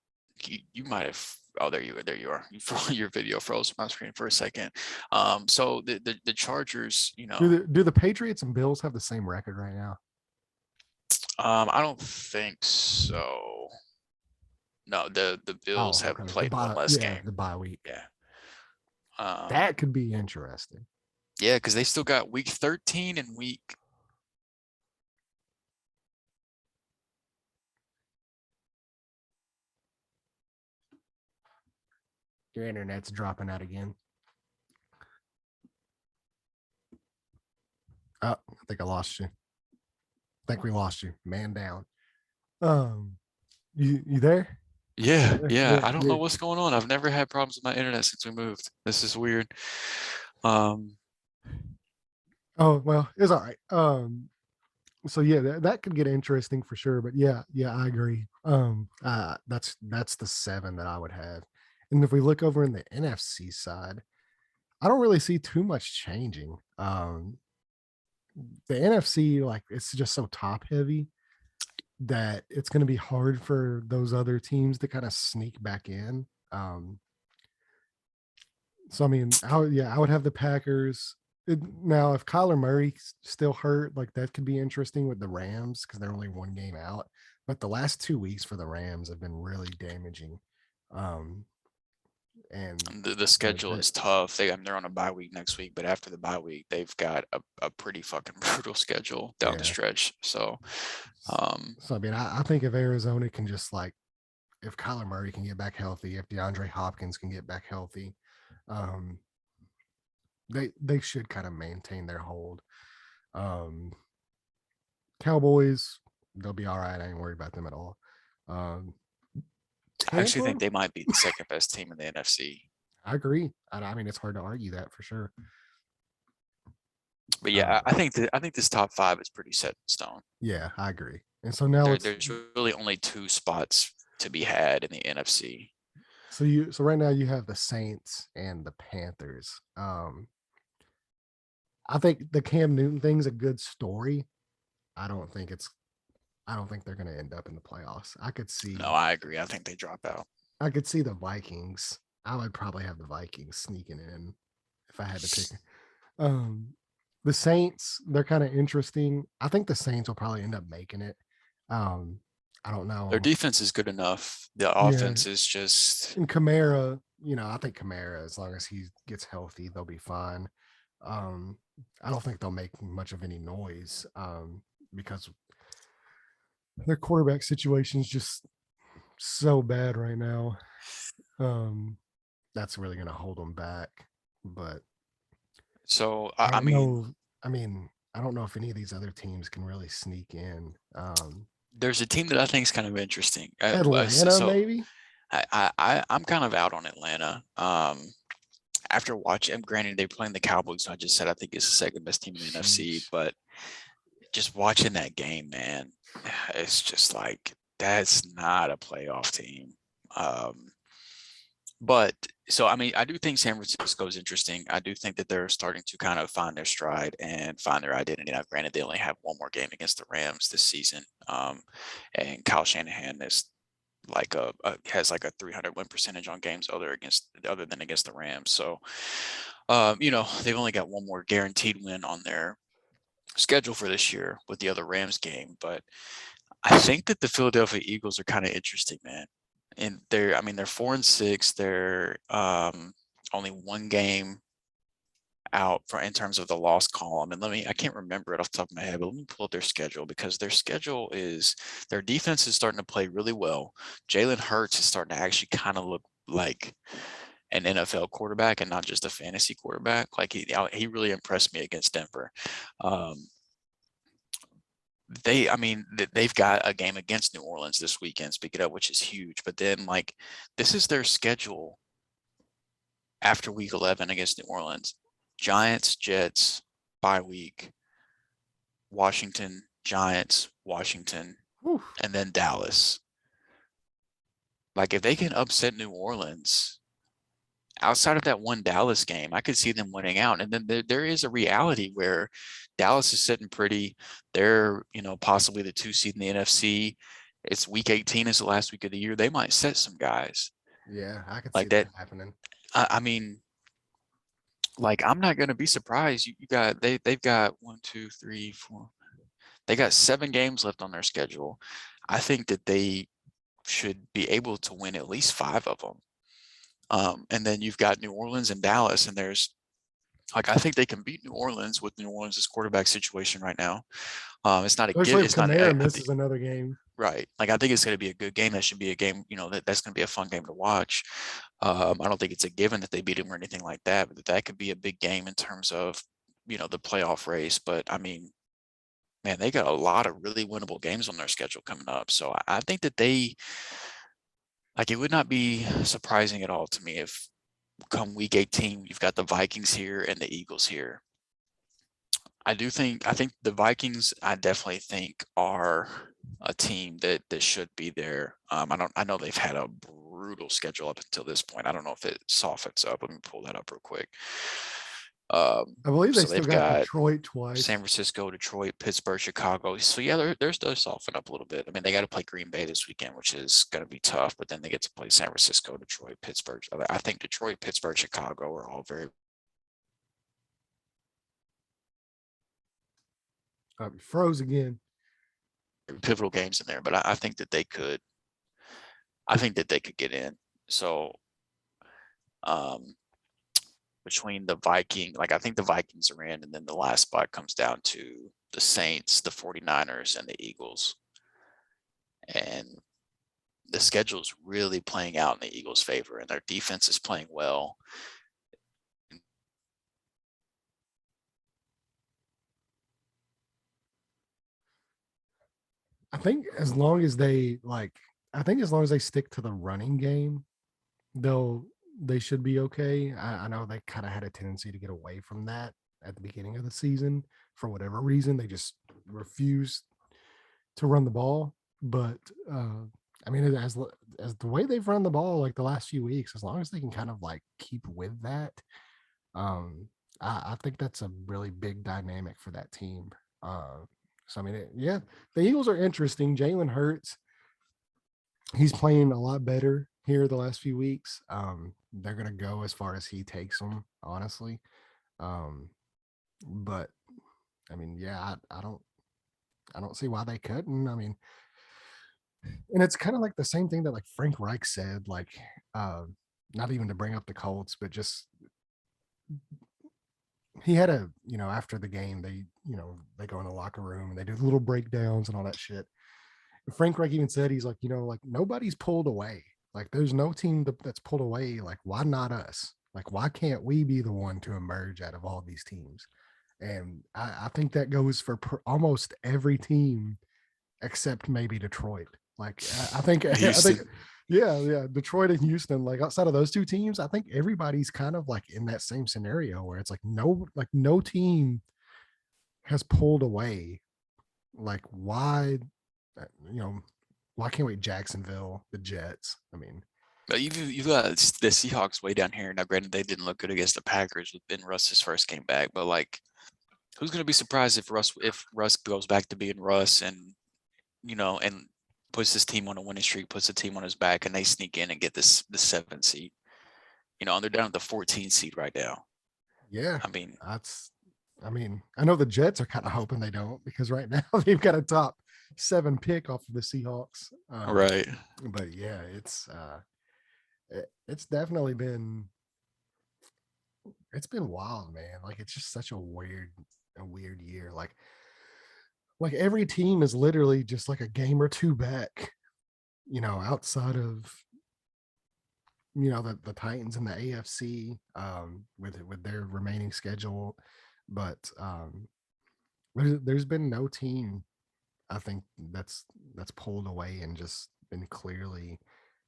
you might have. Oh, there you are. Your video froze from my screen for a second. So the Chargers, Do the Patriots and Bills have the same record right now? I don't think so. No, the Bills Oh, have okay. played one less Yeah, game. the bye week. Yeah. That could be interesting. Yeah, because they still got week 13 and week. Your internet's dropping out again. Oh, I think I lost you. I think we lost you. Man down. You there? Yeah. I don't know Yeah. what's going on. I've never had problems with my internet since we moved. This is weird. Um, Oh well, it's all right. So yeah, that could get interesting for sure. But yeah, I agree. That's the 7 that I would have. And if we look over in the NFC side, I don't really see too much changing. The NFC, like, it's just so top heavy that it's going to be hard for those other teams to kind of sneak back in. So I mean, I would have the Packers. Now, if Kyler Murray's still hurt, like, that could be interesting with the Rams because they're only 1 game out. But the last 2 weeks for the Rams have been really damaging. And the schedule is tough. They're on a bye week next week, but after the bye week, they've got a pretty fucking brutal schedule down the stretch. So, I mean, I think if Arizona can just, like, if Kyler Murray can get back healthy, if DeAndre Hopkins can get back healthy, they should kind of maintain their hold. Cowboys, they'll be all right. I ain't worried about them at all. I actually Tampa, think they might be the second best team in the NFC. I agree. I mean, it's hard to argue that for sure. But yeah, I think this top 5 is pretty set in stone. Yeah, I agree. And so now there's really only 2 spots to be had in the NFC. So right now you have the Saints and the Panthers. I think the Cam Newton thing's a good story. I don't think they're going to end up in the playoffs. I could see. No, I agree. I think they drop out. I could see the Vikings. I would probably have the Vikings sneaking in if I had to pick. The Saints, they're kind of interesting. I think the Saints will probably end up making it. Um, I don't Their know. defense is good enough. The Yeah, offense is just and Kamara, I think Kamara, as long as he gets healthy, they'll be fine. Um, I don't think they'll make much of any noise because their quarterback situation is just so bad right now. Um, that's really going to hold them back. But so. I I don't mean, know. I mean, I don't know if any of these other teams can really sneak in. there's a team that I think is kind of interesting. Atlanta, maybe. I'm kind of out on Atlanta. After watching, granted they're playing the Cowboys, so I just said I think it's the second best team in the NFC, Sheesh. but just watching that game, man, it's just like that's not a playoff team. Um, but so I mean, I do think San Francisco is interesting. I do think that they're starting to kind of find their stride and find their identity. Now, granted, they only have one more game against the Rams this season, and Kyle Shanahan is like has like a 300 win percentage on games other than against the Rams. So, they've only got one more guaranteed win on their schedule for this year with the other Rams game. But I think that the Philadelphia Eagles are kind of interesting, man. And they're 4-6. They're only one game out for in terms of the loss column. And I can't remember it off the top of my head, but let me pull up their schedule because their defense is starting to play really well. Jalen Hurts is starting to actually kind of look like an NFL quarterback and not just a fantasy quarterback. Like he really impressed me against Denver. Um, they've got a game against New Orleans this weekend, speak it up, which is huge. But then like this is their schedule after week 11 against New Orleans. Giants, Jets, bye week, Washington, Giants, Washington, Whew. and then Dallas. Like if they can upset New Orleans outside of that one Dallas game, I could see them winning out. And then there is a reality where Dallas is sitting pretty. They're, possibly the 2 seed in the NFC. It's week 18 is the last week of the year. They might set some guys Yeah, I could see like that that. happening. I mean, like I'm not going to be surprised. They've got 1, 2, 3, 4. They got 7 games left on their schedule. I think that they should be able to win at least 5 of them. And then you've got New Orleans and Dallas, and I think they can beat New Orleans with New Orleans' quarterback situation right now. It's not a give. Especially if It's not. Kamara I think misses another game. right. Like I think it's going to be a good game. That should be a game. That's going to be a fun game to watch. I don't think it's a given that they beat him or anything like that, but that could be a big game in terms of the playoff race. But I mean, man, they got a lot of really winnable games on their schedule coming up. So I think that it would not be surprising at all to me if come week 18, you've got the Vikings here and the Eagles here. I think the Vikings, I definitely think are a team that should be there. I know they've had a brutal schedule up until this point. I don't know if it softens up. Let me pull that up real quick. I believe they So still they've got got Detroit San twice. Francisco, Detroit, Pittsburgh, Chicago. So yeah, there's does soften up a little bit. I mean, they got to play Green Bay this weekend, which is going to be tough. But then they get to play San Francisco, Detroit, Pittsburgh. I think Detroit, Pittsburgh, Chicago are all very Froze again. pivotal games in there. But I think that they could. I think that they could get in. So um, between the I think the Vikings are in, and then the last spot comes down to the Saints, the 49ers, and the Eagles. And the schedule is really playing out in the Eagles' favor, and their defense is playing well. I think as long as they stick to the running game, they should be okay. I know they kind of had a tendency to get away from that at the beginning of the season for whatever reason. They just refused to run the ball. But I mean, as the way they've run the ball like the last few weeks, as long as they can kind of like keep with that, um, I think that's a really big dynamic for that team. So I mean, yeah, the Eagles are interesting. Jalen Hurts, he's playing a lot better here the last few weeks. They're gonna go as far as he takes them, honestly. But I mean, yeah, I don't see why they couldn't. I mean, and it's kind of like the same thing that like Frank Reich said, like, uh, not even to bring up the Colts, but just he had a, after the game, they go in the locker room and they do little breakdowns and all that shit. And Frank Reich even said, he's like, like nobody's pulled away. Like there's no team that's pulled away. Like, why not us? Like, why can't we be the one to emerge out of all these teams? And I think that goes for almost every team except maybe Detroit. Like I think Houston. yeah, Detroit and Houston, like outside of those two teams, I think everybody's kind of like in that same scenario where it's like no team has pulled away. Like why, uh, you know, why can't we Jacksonville, the Jets? I mean, But you've got the Seahawks way down here. Now, granted, they didn't look good against the Packers within Russ's first game back, but like, who's going to be surprised if Russ goes back to being Russ and puts this team on a winning streak, puts the team on his back, and they sneak in and get the 7th seed. And they're down at the 14th seed right now. yeah, I mean, I mean, I know the Jets are kind of hoping they don't because right now they've got a top 7 pick off of the Seahawks. right. But yeah, it's definitely been wild, man. Like it's just such a weird year. Like every team is literally just like a game or two back, outside of the Titans and the AFC, with their remaining schedule. But there's been no team, I think, that's pulled away and just been clearly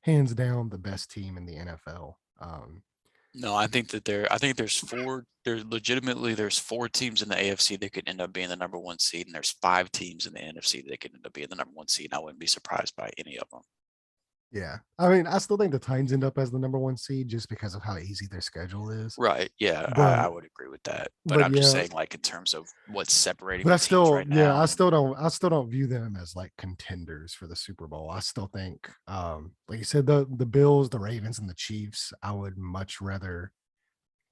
hands down the best team in the NFL. No, I think there's 4 teams in the AFC that could end up being the number 1 seed, and there's 5 teams in the NFC that could end up being the number 1 seed. And I wouldn't be surprised by any of them. Yeah, I mean, I still think the Titans end up as the number 1 seed just because of how easy their schedule is. Right. Yeah, I But would agree with that. But but I'm just yeah, saying, like, in terms of what's separating but the teams right I now. still don't view them as like contenders for the Super Bowl. I still think, like you said, the Bills, the Ravens, and the Chiefs, I would much rather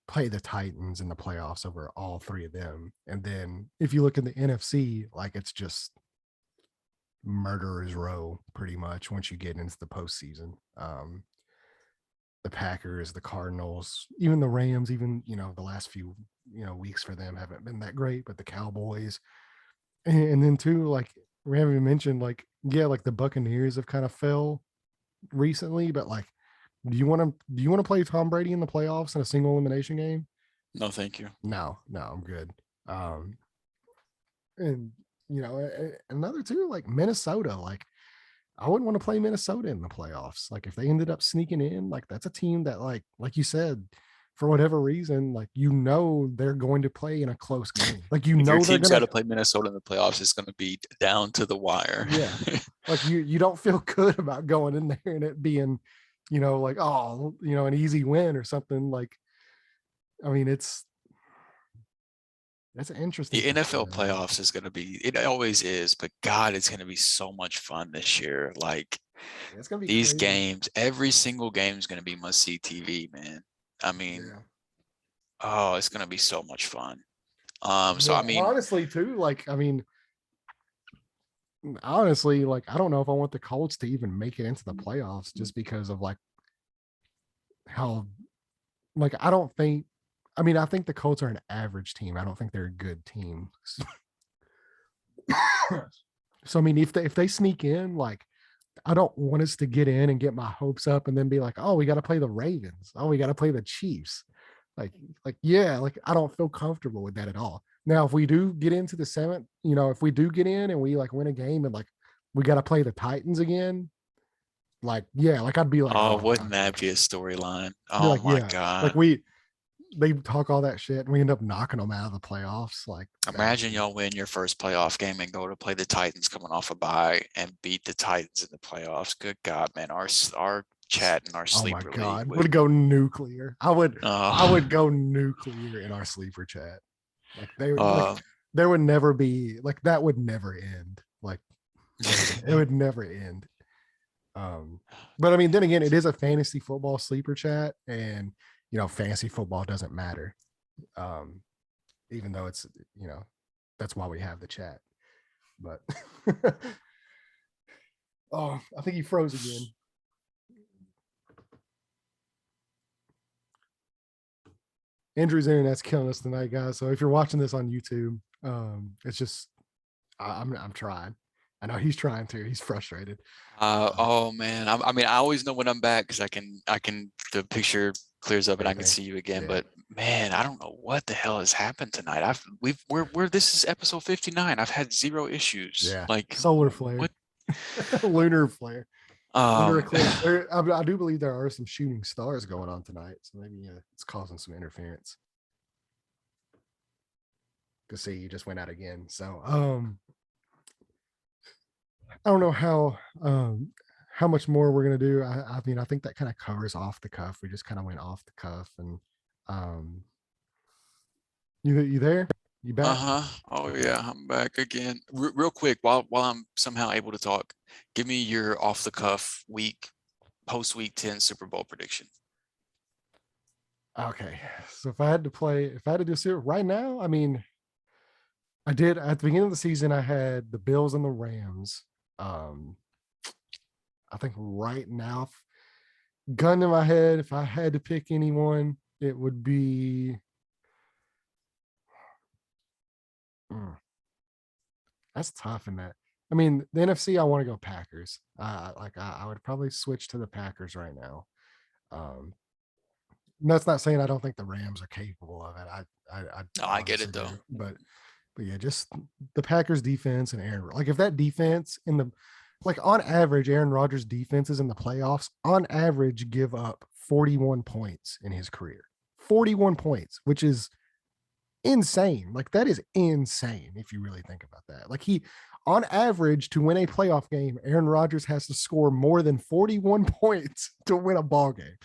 play the Titans in the playoffs over all 3 of them. And then if you look in the NFC, like it's just murderer's row pretty much once you get into the postseason. The Packers, the Cardinals, even the Rams, even the last few weeks for them haven't been that great, but the Cowboys, and then too, like we haven't even mentioned, like yeah, like the Buccaneers have kind of fell recently, but like, do you want to play Tom Brady in the playoffs in a single elimination game? No, thank you. No, I'm good. Um, and another too, like Minnesota, like I wouldn't want to play Minnesota in the playoffs. Like if they ended up sneaking in, like that's a team that like you said, for whatever reason, like they're going to play in a close game. Like If your they're team's got gonna, to play Minnesota in the playoffs, it's going to be down to the wire. yeah. Like you don't feel good about going in there and it being, like, oh, an easy win or something. Like, I mean, that's an interesting The time, NFL man. playoffs is going to be, it always is, but God, it's going to be so much fun this year. Like It's gonna be these crazy. games, every single game is going to be must see TV, man. I mean, Yeah. oh, it's going to be so much fun. So Yeah. I And mean, honestly, too, like, I mean, honestly, like, I don't know if I want the Colts to even make it into the playoffs just because of like how, like, I think the Colts are an average team. I don't think they're a good team. So I mean, if they sneak in, like I don't want us to get in and get my hopes up and then be like, oh, we got to play the Ravens. Oh, we got to play the Chiefs. Like, yeah, like I don't feel comfortable with that at all. Now, if we do get into the 7th, if we do get in and we like win a game and like we got to play the Titans again, like, yeah, like I'd be like, oh, oh, wouldn't okay. that be a storyline? Be Oh like, my yeah, like God. they talk all that shit and we end up knocking them out of the playoffs. Like, that'd Imagine be, y'all win your first playoff game and go to play the Titans coming off a bye and beat the Titans in the playoffs. Good God, man. Our chat in our oh my sleeper league God, would, would go nuclear. I would uh, go nuclear in our sleeper chat. Like they would like uh, there would never be like that would never end. Like it would never end. But I mean, then again, it is a fantasy football sleeper chat, and fantasy football doesn't matter. Um, even though it's That's why we have the chat. But oh, I think he froze again. Andrew's internet's killing us tonight, guys. So if you're watching this on YouTube, it's just I'm trying. I know he's trying to. He's frustrated. Oh man, I mean, I always know when I'm back because the picture clears up and I can see you again. Yeah. But man, I don't know what the hell has happened tonight. We're this is episode 59. I've had 0 issues. Yeah, Like solar flare, what? lunar flare, lunar Um, eclipse. I do believe there are some shooting stars going on tonight, so maybe it's causing some interference. To see, you just went out again. So I don't know how much more we're gonna do. I mean, I think that kind of covers off the cuff. We just kind of went off the cuff, and you there? You back? Oh yeah, I'm back again. Real quick, while I'm somehow able to talk, give me your off the cuff post week 10 Super Bowl prediction. Okay, so if I had to do it right now, I mean, I did at the beginning of the season. I had the Bills and the Rams. I think right now, gun to my head, if I had to pick anyone, it would be. That's tough in that. I mean, the NFC, I want to go Packers. I would probably switch to the Packers right now. That's not saying I don't think the Rams are capable of it. I get it though. But yeah, just the Packers defense and Aaron. Like if that defense on average, Aaron Rodgers' defenses in the playoffs on average give up 41 points in his career. 41 points, which is insane. Like that is insane if you really think about that. Like on average, to win a playoff game, Aaron Rodgers has to score more than 41 points to win a ball game.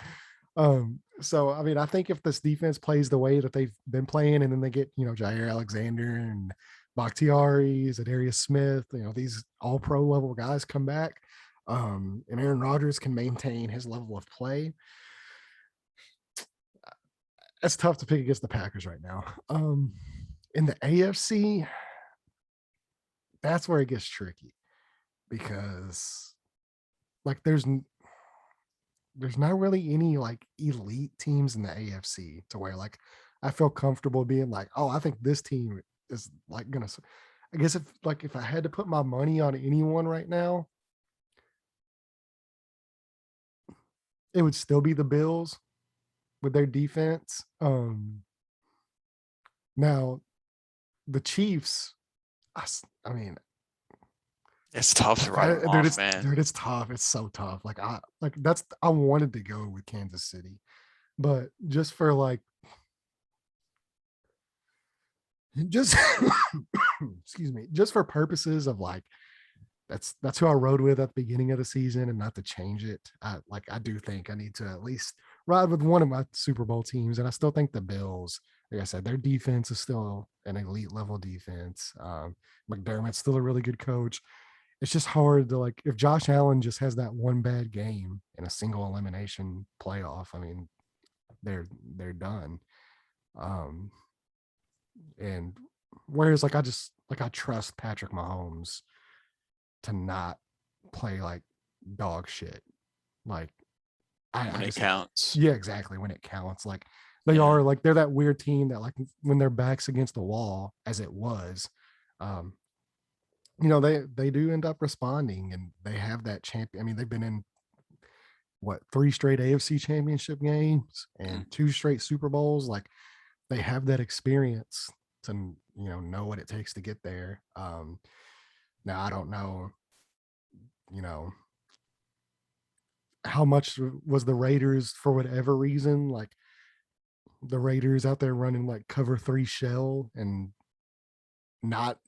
So I mean, I think if this defense plays the way that they've been playing, and then they get Jair Alexander and Bakhtiari, Zadarius Smith, these all pro level guys come back, and Aaron Rodgers can maintain his level of play. It's tough to pick against the Packers right now. In the AFC, that's where it gets tricky because like there's not really any like elite teams in the AFC to where like I feel comfortable being like, oh, I think this team is like gonna. I guess if I had to put my money on anyone right now, it would still be the Bills with their defense. Now the Chiefs, I mean, it's tough to write them off, man. Dude, it's tough. It's so tough. I wanted to go with Kansas City, but just for excuse me, just for purposes of like that's who I rode with at the beginning of the season, and not to change it. I do think I need to at least ride with one of my Super Bowl teams, and I still think the Bills, like I said, their defense is still an elite level defense. McDermott's still a really good coach. It's just hard to if Josh Allen just has that one bad game in a single elimination playoff. I mean, they're done. And whereas I trust Patrick Mahomes to not play like dog shit. Like when it counts. Yeah, exactly. When it counts. Like they are they're that weird team that when their back's against the wall, as it was, they do end up responding, and they have that champion. I mean, they've been in 3 straight AFC championship games and 2 straight Super Bowls. Like they have that experience to know what it takes to get there. Now I don't know, how much was the Raiders, for whatever reason, like the Raiders out there running like cover 3 shell and not,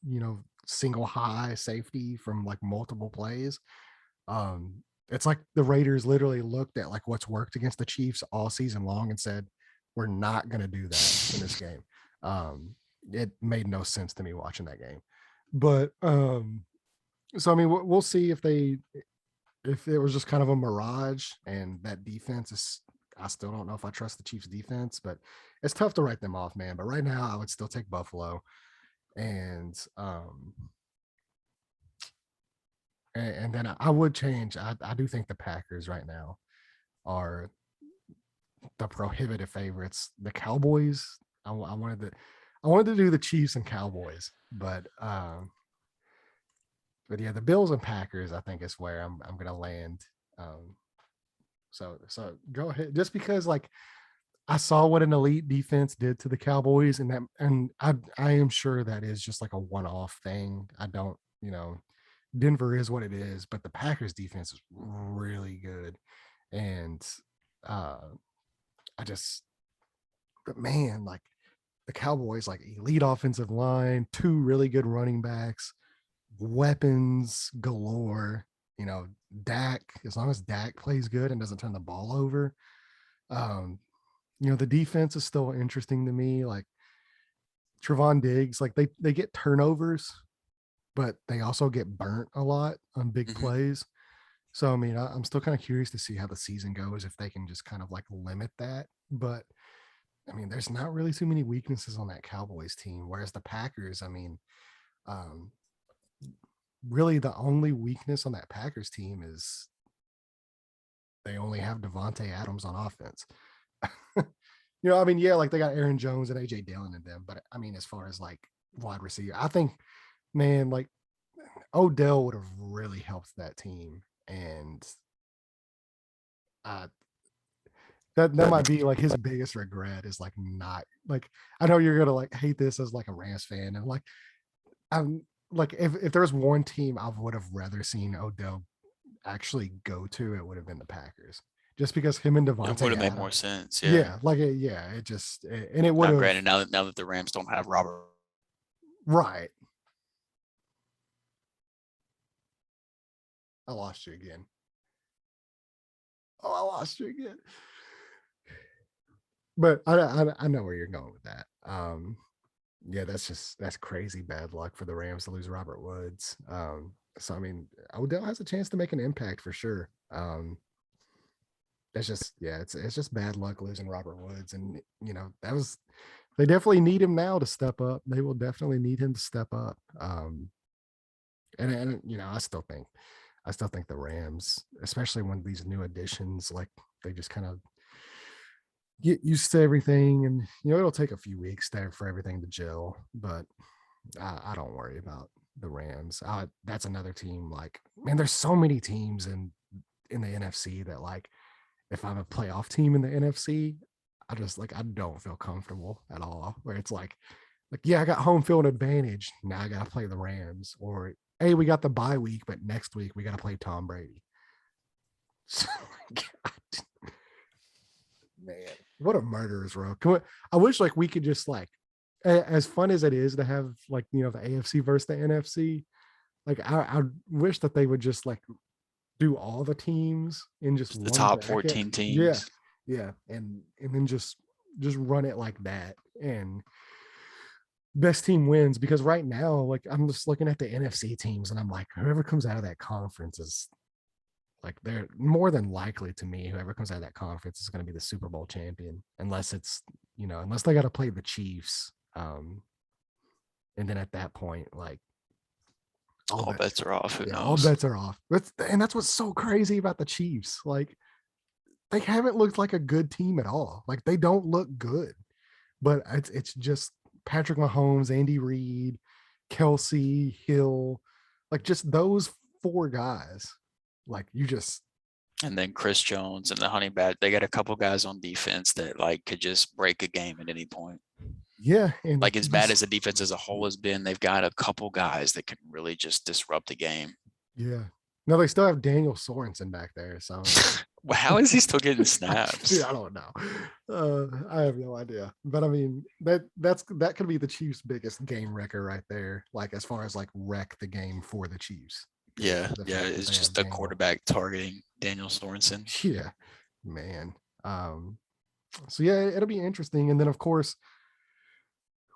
single high safety from like multiple plays. It's like the Raiders literally looked at like what's worked against the Chiefs all season long and said, we're not going to do that in this game. It made no sense to me watching that game. But so I mean, we'll see if it was just kind of a mirage, and that defense is. I still don't know if I trust the Chiefs defense, but it's tough to write them off, man. But right now, I would still take Buffalo. And and then I would change. I do think the Packers right now are the prohibitive favorites. The Cowboys, I wanted to do the Chiefs and Cowboys, but yeah, the Bills and Packers, I think is where I'm gonna land. Um, so go ahead, just because like I saw what an elite defense did to the Cowboys, and I am sure that is just like a one off thing. I don't, Denver is what it is, but the Packers defense is really good, and uh, I just, but man, like the Cowboys, like elite offensive line, two really good running backs, weapons galore. Dak, as long as Dak plays good and doesn't turn the ball over, um, the defense is still interesting to me. Like Trevon Diggs, like they get turnovers, but they also get burnt a lot on big Mhm. plays. So I mean, I'm still kind of curious to see how the season goes if they can just kind of like limit that. But I mean, there's not really too many weaknesses on that Cowboys team. Whereas the Packers, I mean, um, really the only weakness on that Packers team is they only have Devontae Adams on offense. I mean, yeah, like they got Aaron Jones and AJ Dillon in them, but I mean, as far as like wide receiver, I think, man, like Odell would have really helped that team, and uh, that might be like his biggest regret is like not like I know you're gonna like hate this as like a Rams fan, and like I'm like if there was one team I would have rather seen Odell actually go to, it would have been the Packers, just because him and It would Devontae have made Adams. more sense. Yeah. Yeah, like yeah, and it would Now, have granted, now that the Rams don't have Robert, right. I lost you again. Oh, I lost you again. But I know where you're going with that. Yeah, that's crazy bad luck for the Rams to lose Robert Woods. So I mean, Odell has a chance to make an impact for sure. That's just yeah, it's just bad luck losing Robert Woods, and that was they definitely need him now to step up. They will definitely need him to step up. And I still think the Rams, especially when these new additions, like they just kind of get used to everything, and it'll take a few weeks there for everything to gel. But I don't worry about the Rams. That's another team. Like, man, there's so many teams in the NFC that like if I'm a playoff team in the NFC, I don't feel comfortable at all. Where it's like yeah, I got home field advantage. Now I got to play the Rams, or hey, we got the bye week, but next week we got to play Tom Brady. So, God, man, what a murderer's row. I wish like we could just like as fun as it is to have like the AFC versus the NFC. Like I wish that they would just like do all the teams in just the one top bracket. 14 Yeah, teams. yeah, and then just run it like that, and best team wins. Because right now, like I'm just looking at the NFC teams, and I'm like, whoever comes out of that conference is like they're more than likely to me. Whoever comes out of that conference is going to be the Super Bowl champion, unless it's unless they got to play the Chiefs. And then at that point, like all All bet, bets are off. Who yeah, all knows? bets are off. And that's what's so crazy about the Chiefs. Like they haven't looked like a good team at all. Like they don't look good, but it's just Patrick Mahomes, Andy Reid, Kelsey, Hill, like just those four guys. Like you just And then Chris Jones and the Honey Badger, they got a couple guys on defense that like could just break a game at any point. yeah, and Like as bad just as the defense as a whole has been, they've got a couple guys that can really just disrupt the game. yeah. No, they still have Daniel Sorensen back there, so Well, how is he still getting dude, snaps? I don't know. I have no idea. But I mean, that could be the Chiefs' biggest game wrecker right there. Like as far as like wreck the game for the Chiefs is Yeah, the yeah, fact that it's they have just the Daniel. quarterback targeting Daniel Sorensen. Yeah, man. So yeah, it'll be interesting. And then of course,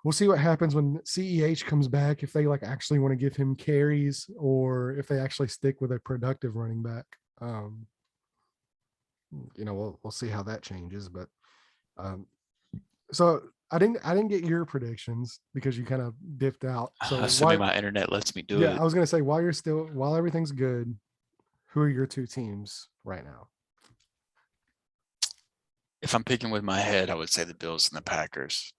we'll see what happens when CEH comes back, if they like actually want to give him carries or if they actually stick with a productive running back. Um, we'll see how that changes. But um, so I didn't get your predictions because you kind of dipped out. So Assuming my internet lets me do yeah, it. I was gonna say while everything's good, who are your two teams right now? If I'm picking with my head, I would say the Bills and the Packers.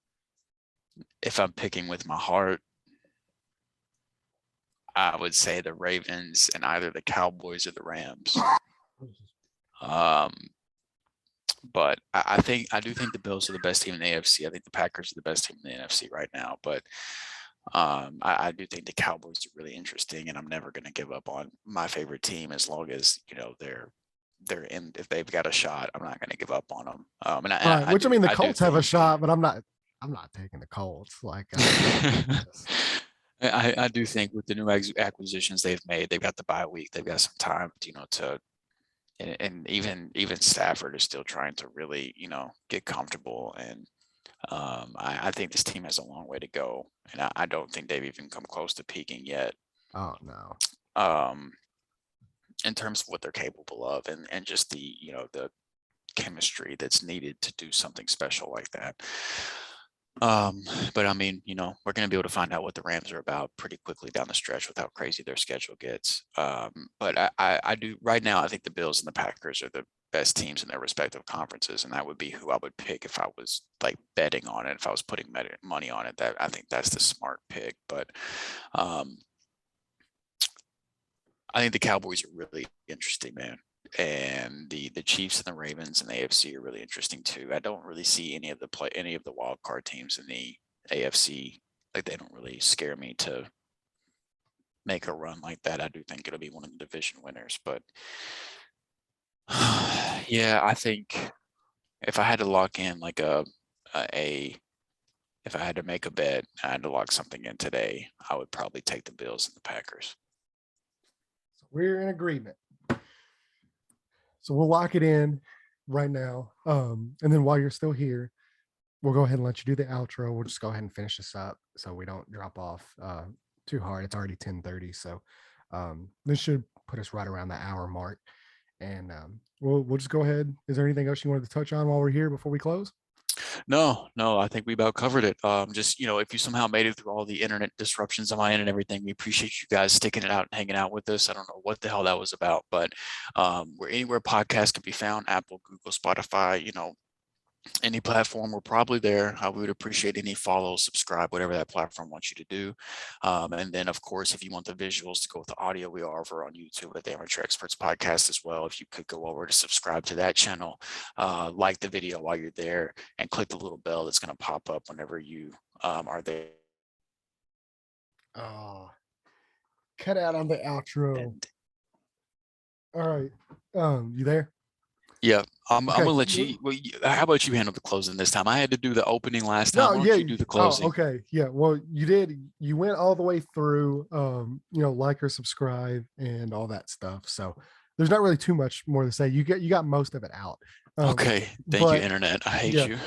If I'm picking with my heart, I would say the Ravens and either the Cowboys or the Rams. Um, but I do think the Bills are the best team in the AFC. I think the Packers are the best team in the NFC right now. But I do think the Cowboys are really interesting, and I'm never going to give up on my favorite team as long as they're in. If they've got a shot, I'm not going to give up on them. Right. Which I mean, the I do Colts have a think. shot, but I'm not taking the Colts. Like, I do think with the new acquisitions they've made, they've got the bye week, they've got some time, to and even Stafford is still trying to really, get comfortable. And I think this team has a long way to go, and I don't think they've even come close to peaking yet. oh no. In terms of what they're capable of, and just the chemistry that's needed to do something special like that. But I mean, we're going to be able to find out what the Rams are about pretty quickly down the stretch with how crazy their schedule gets. But I do right now, I think the Bills and the Packers are the best teams in their respective conferences. And that would be who I would pick if I was like betting on it. If I was putting money on it, that I think that's the smart pick. But I think the Cowboys are really interesting, man. And the Chiefs and the Ravens and the AFC are really interesting too. I don't really see any of the wild card teams in the AFC. Like, they don't really scare me to make a run like that. I do think it'll be one of the division winners, but yeah, I think if I had to lock in like if I had to make a bet, I had to lock something in today, I would probably take the Bills and the Packers. So we're in agreement. So we'll lock it in right now. And then while you're still here, we'll go ahead and let you do the outro. We'll just go ahead and finish this up so we don't drop off too hard. It's already 10:30. So this should put us right around the hour mark. And we'll just go ahead. Is there anything else you wanted to touch on while we're here before we close? No, I think we about covered it. Just, if you somehow made it through all the internet disruptions on my end and everything, we appreciate you guys sticking it out and hanging out with us. I don't know what the hell that was about, but we're anywhere podcasts can be found: Apple, Google, Spotify, any platform, we're probably there. We would appreciate any follow, subscribe, whatever that platform wants you to do. And then, of course, if you want the visuals to go with the audio, we are over on YouTube at the Amateur Experts Podcast as well. If you could go over to subscribe to that channel, like the video while you're there, and click the little bell that's going to pop up whenever you are there. Oh, cut out on the outro. And, all right. You there? yeah, I'm Okay. gonna let you. Well, how about you handle the closing this time? I had to do the opening last time. No, Why don't yeah. you do the closing? Oh, okay. Yeah. Well, you did. You went all the way through. Like or subscribe and all that stuff. So there's not really too much more to say. You got most of it out. Okay. Thank you, internet. I hate you.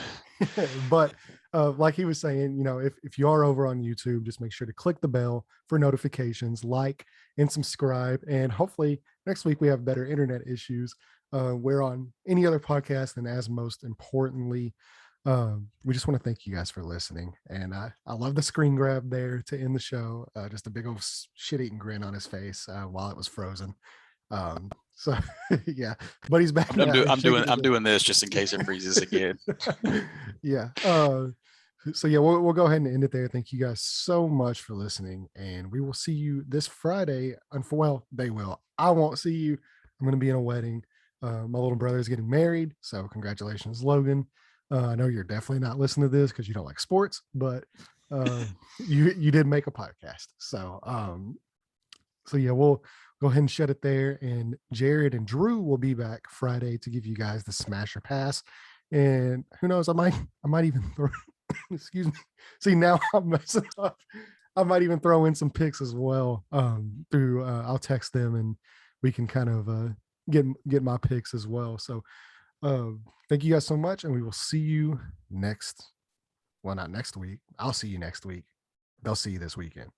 But like he was saying, if you are over on YouTube, just make sure to click the bell for notifications, like and subscribe. And hopefully next week we have better internet issues. We're on any other podcast, and as most importantly, we just want to thank you guys for listening. And I love the screen grab there to end the show. Just a big old shit-eating grin on his face while it was frozen. So yeah, but he's back now. I'm doing this just in case it freezes again. Yeah. So yeah, we'll go ahead and end it there. Thank you guys so much for listening, and we will see you this Friday. Well, they will. I won't see you. I'm going to be in a wedding. My little brother is getting married, so congratulations, Logan. I know you're definitely not listening to this because you don't like sports, but you did make a podcast. So yeah, we'll go ahead and shut it there. And Jared and Drew will be back Friday to give you guys the smasher pass. And who knows, I might even throw excuse me. See, now I'm messing up. I might even throw in some picks as well. Through I'll text them and we can kind of get my picks as well. So thank you guys so much, and we will see you not next week. I'll see you next week. They'll see you this weekend.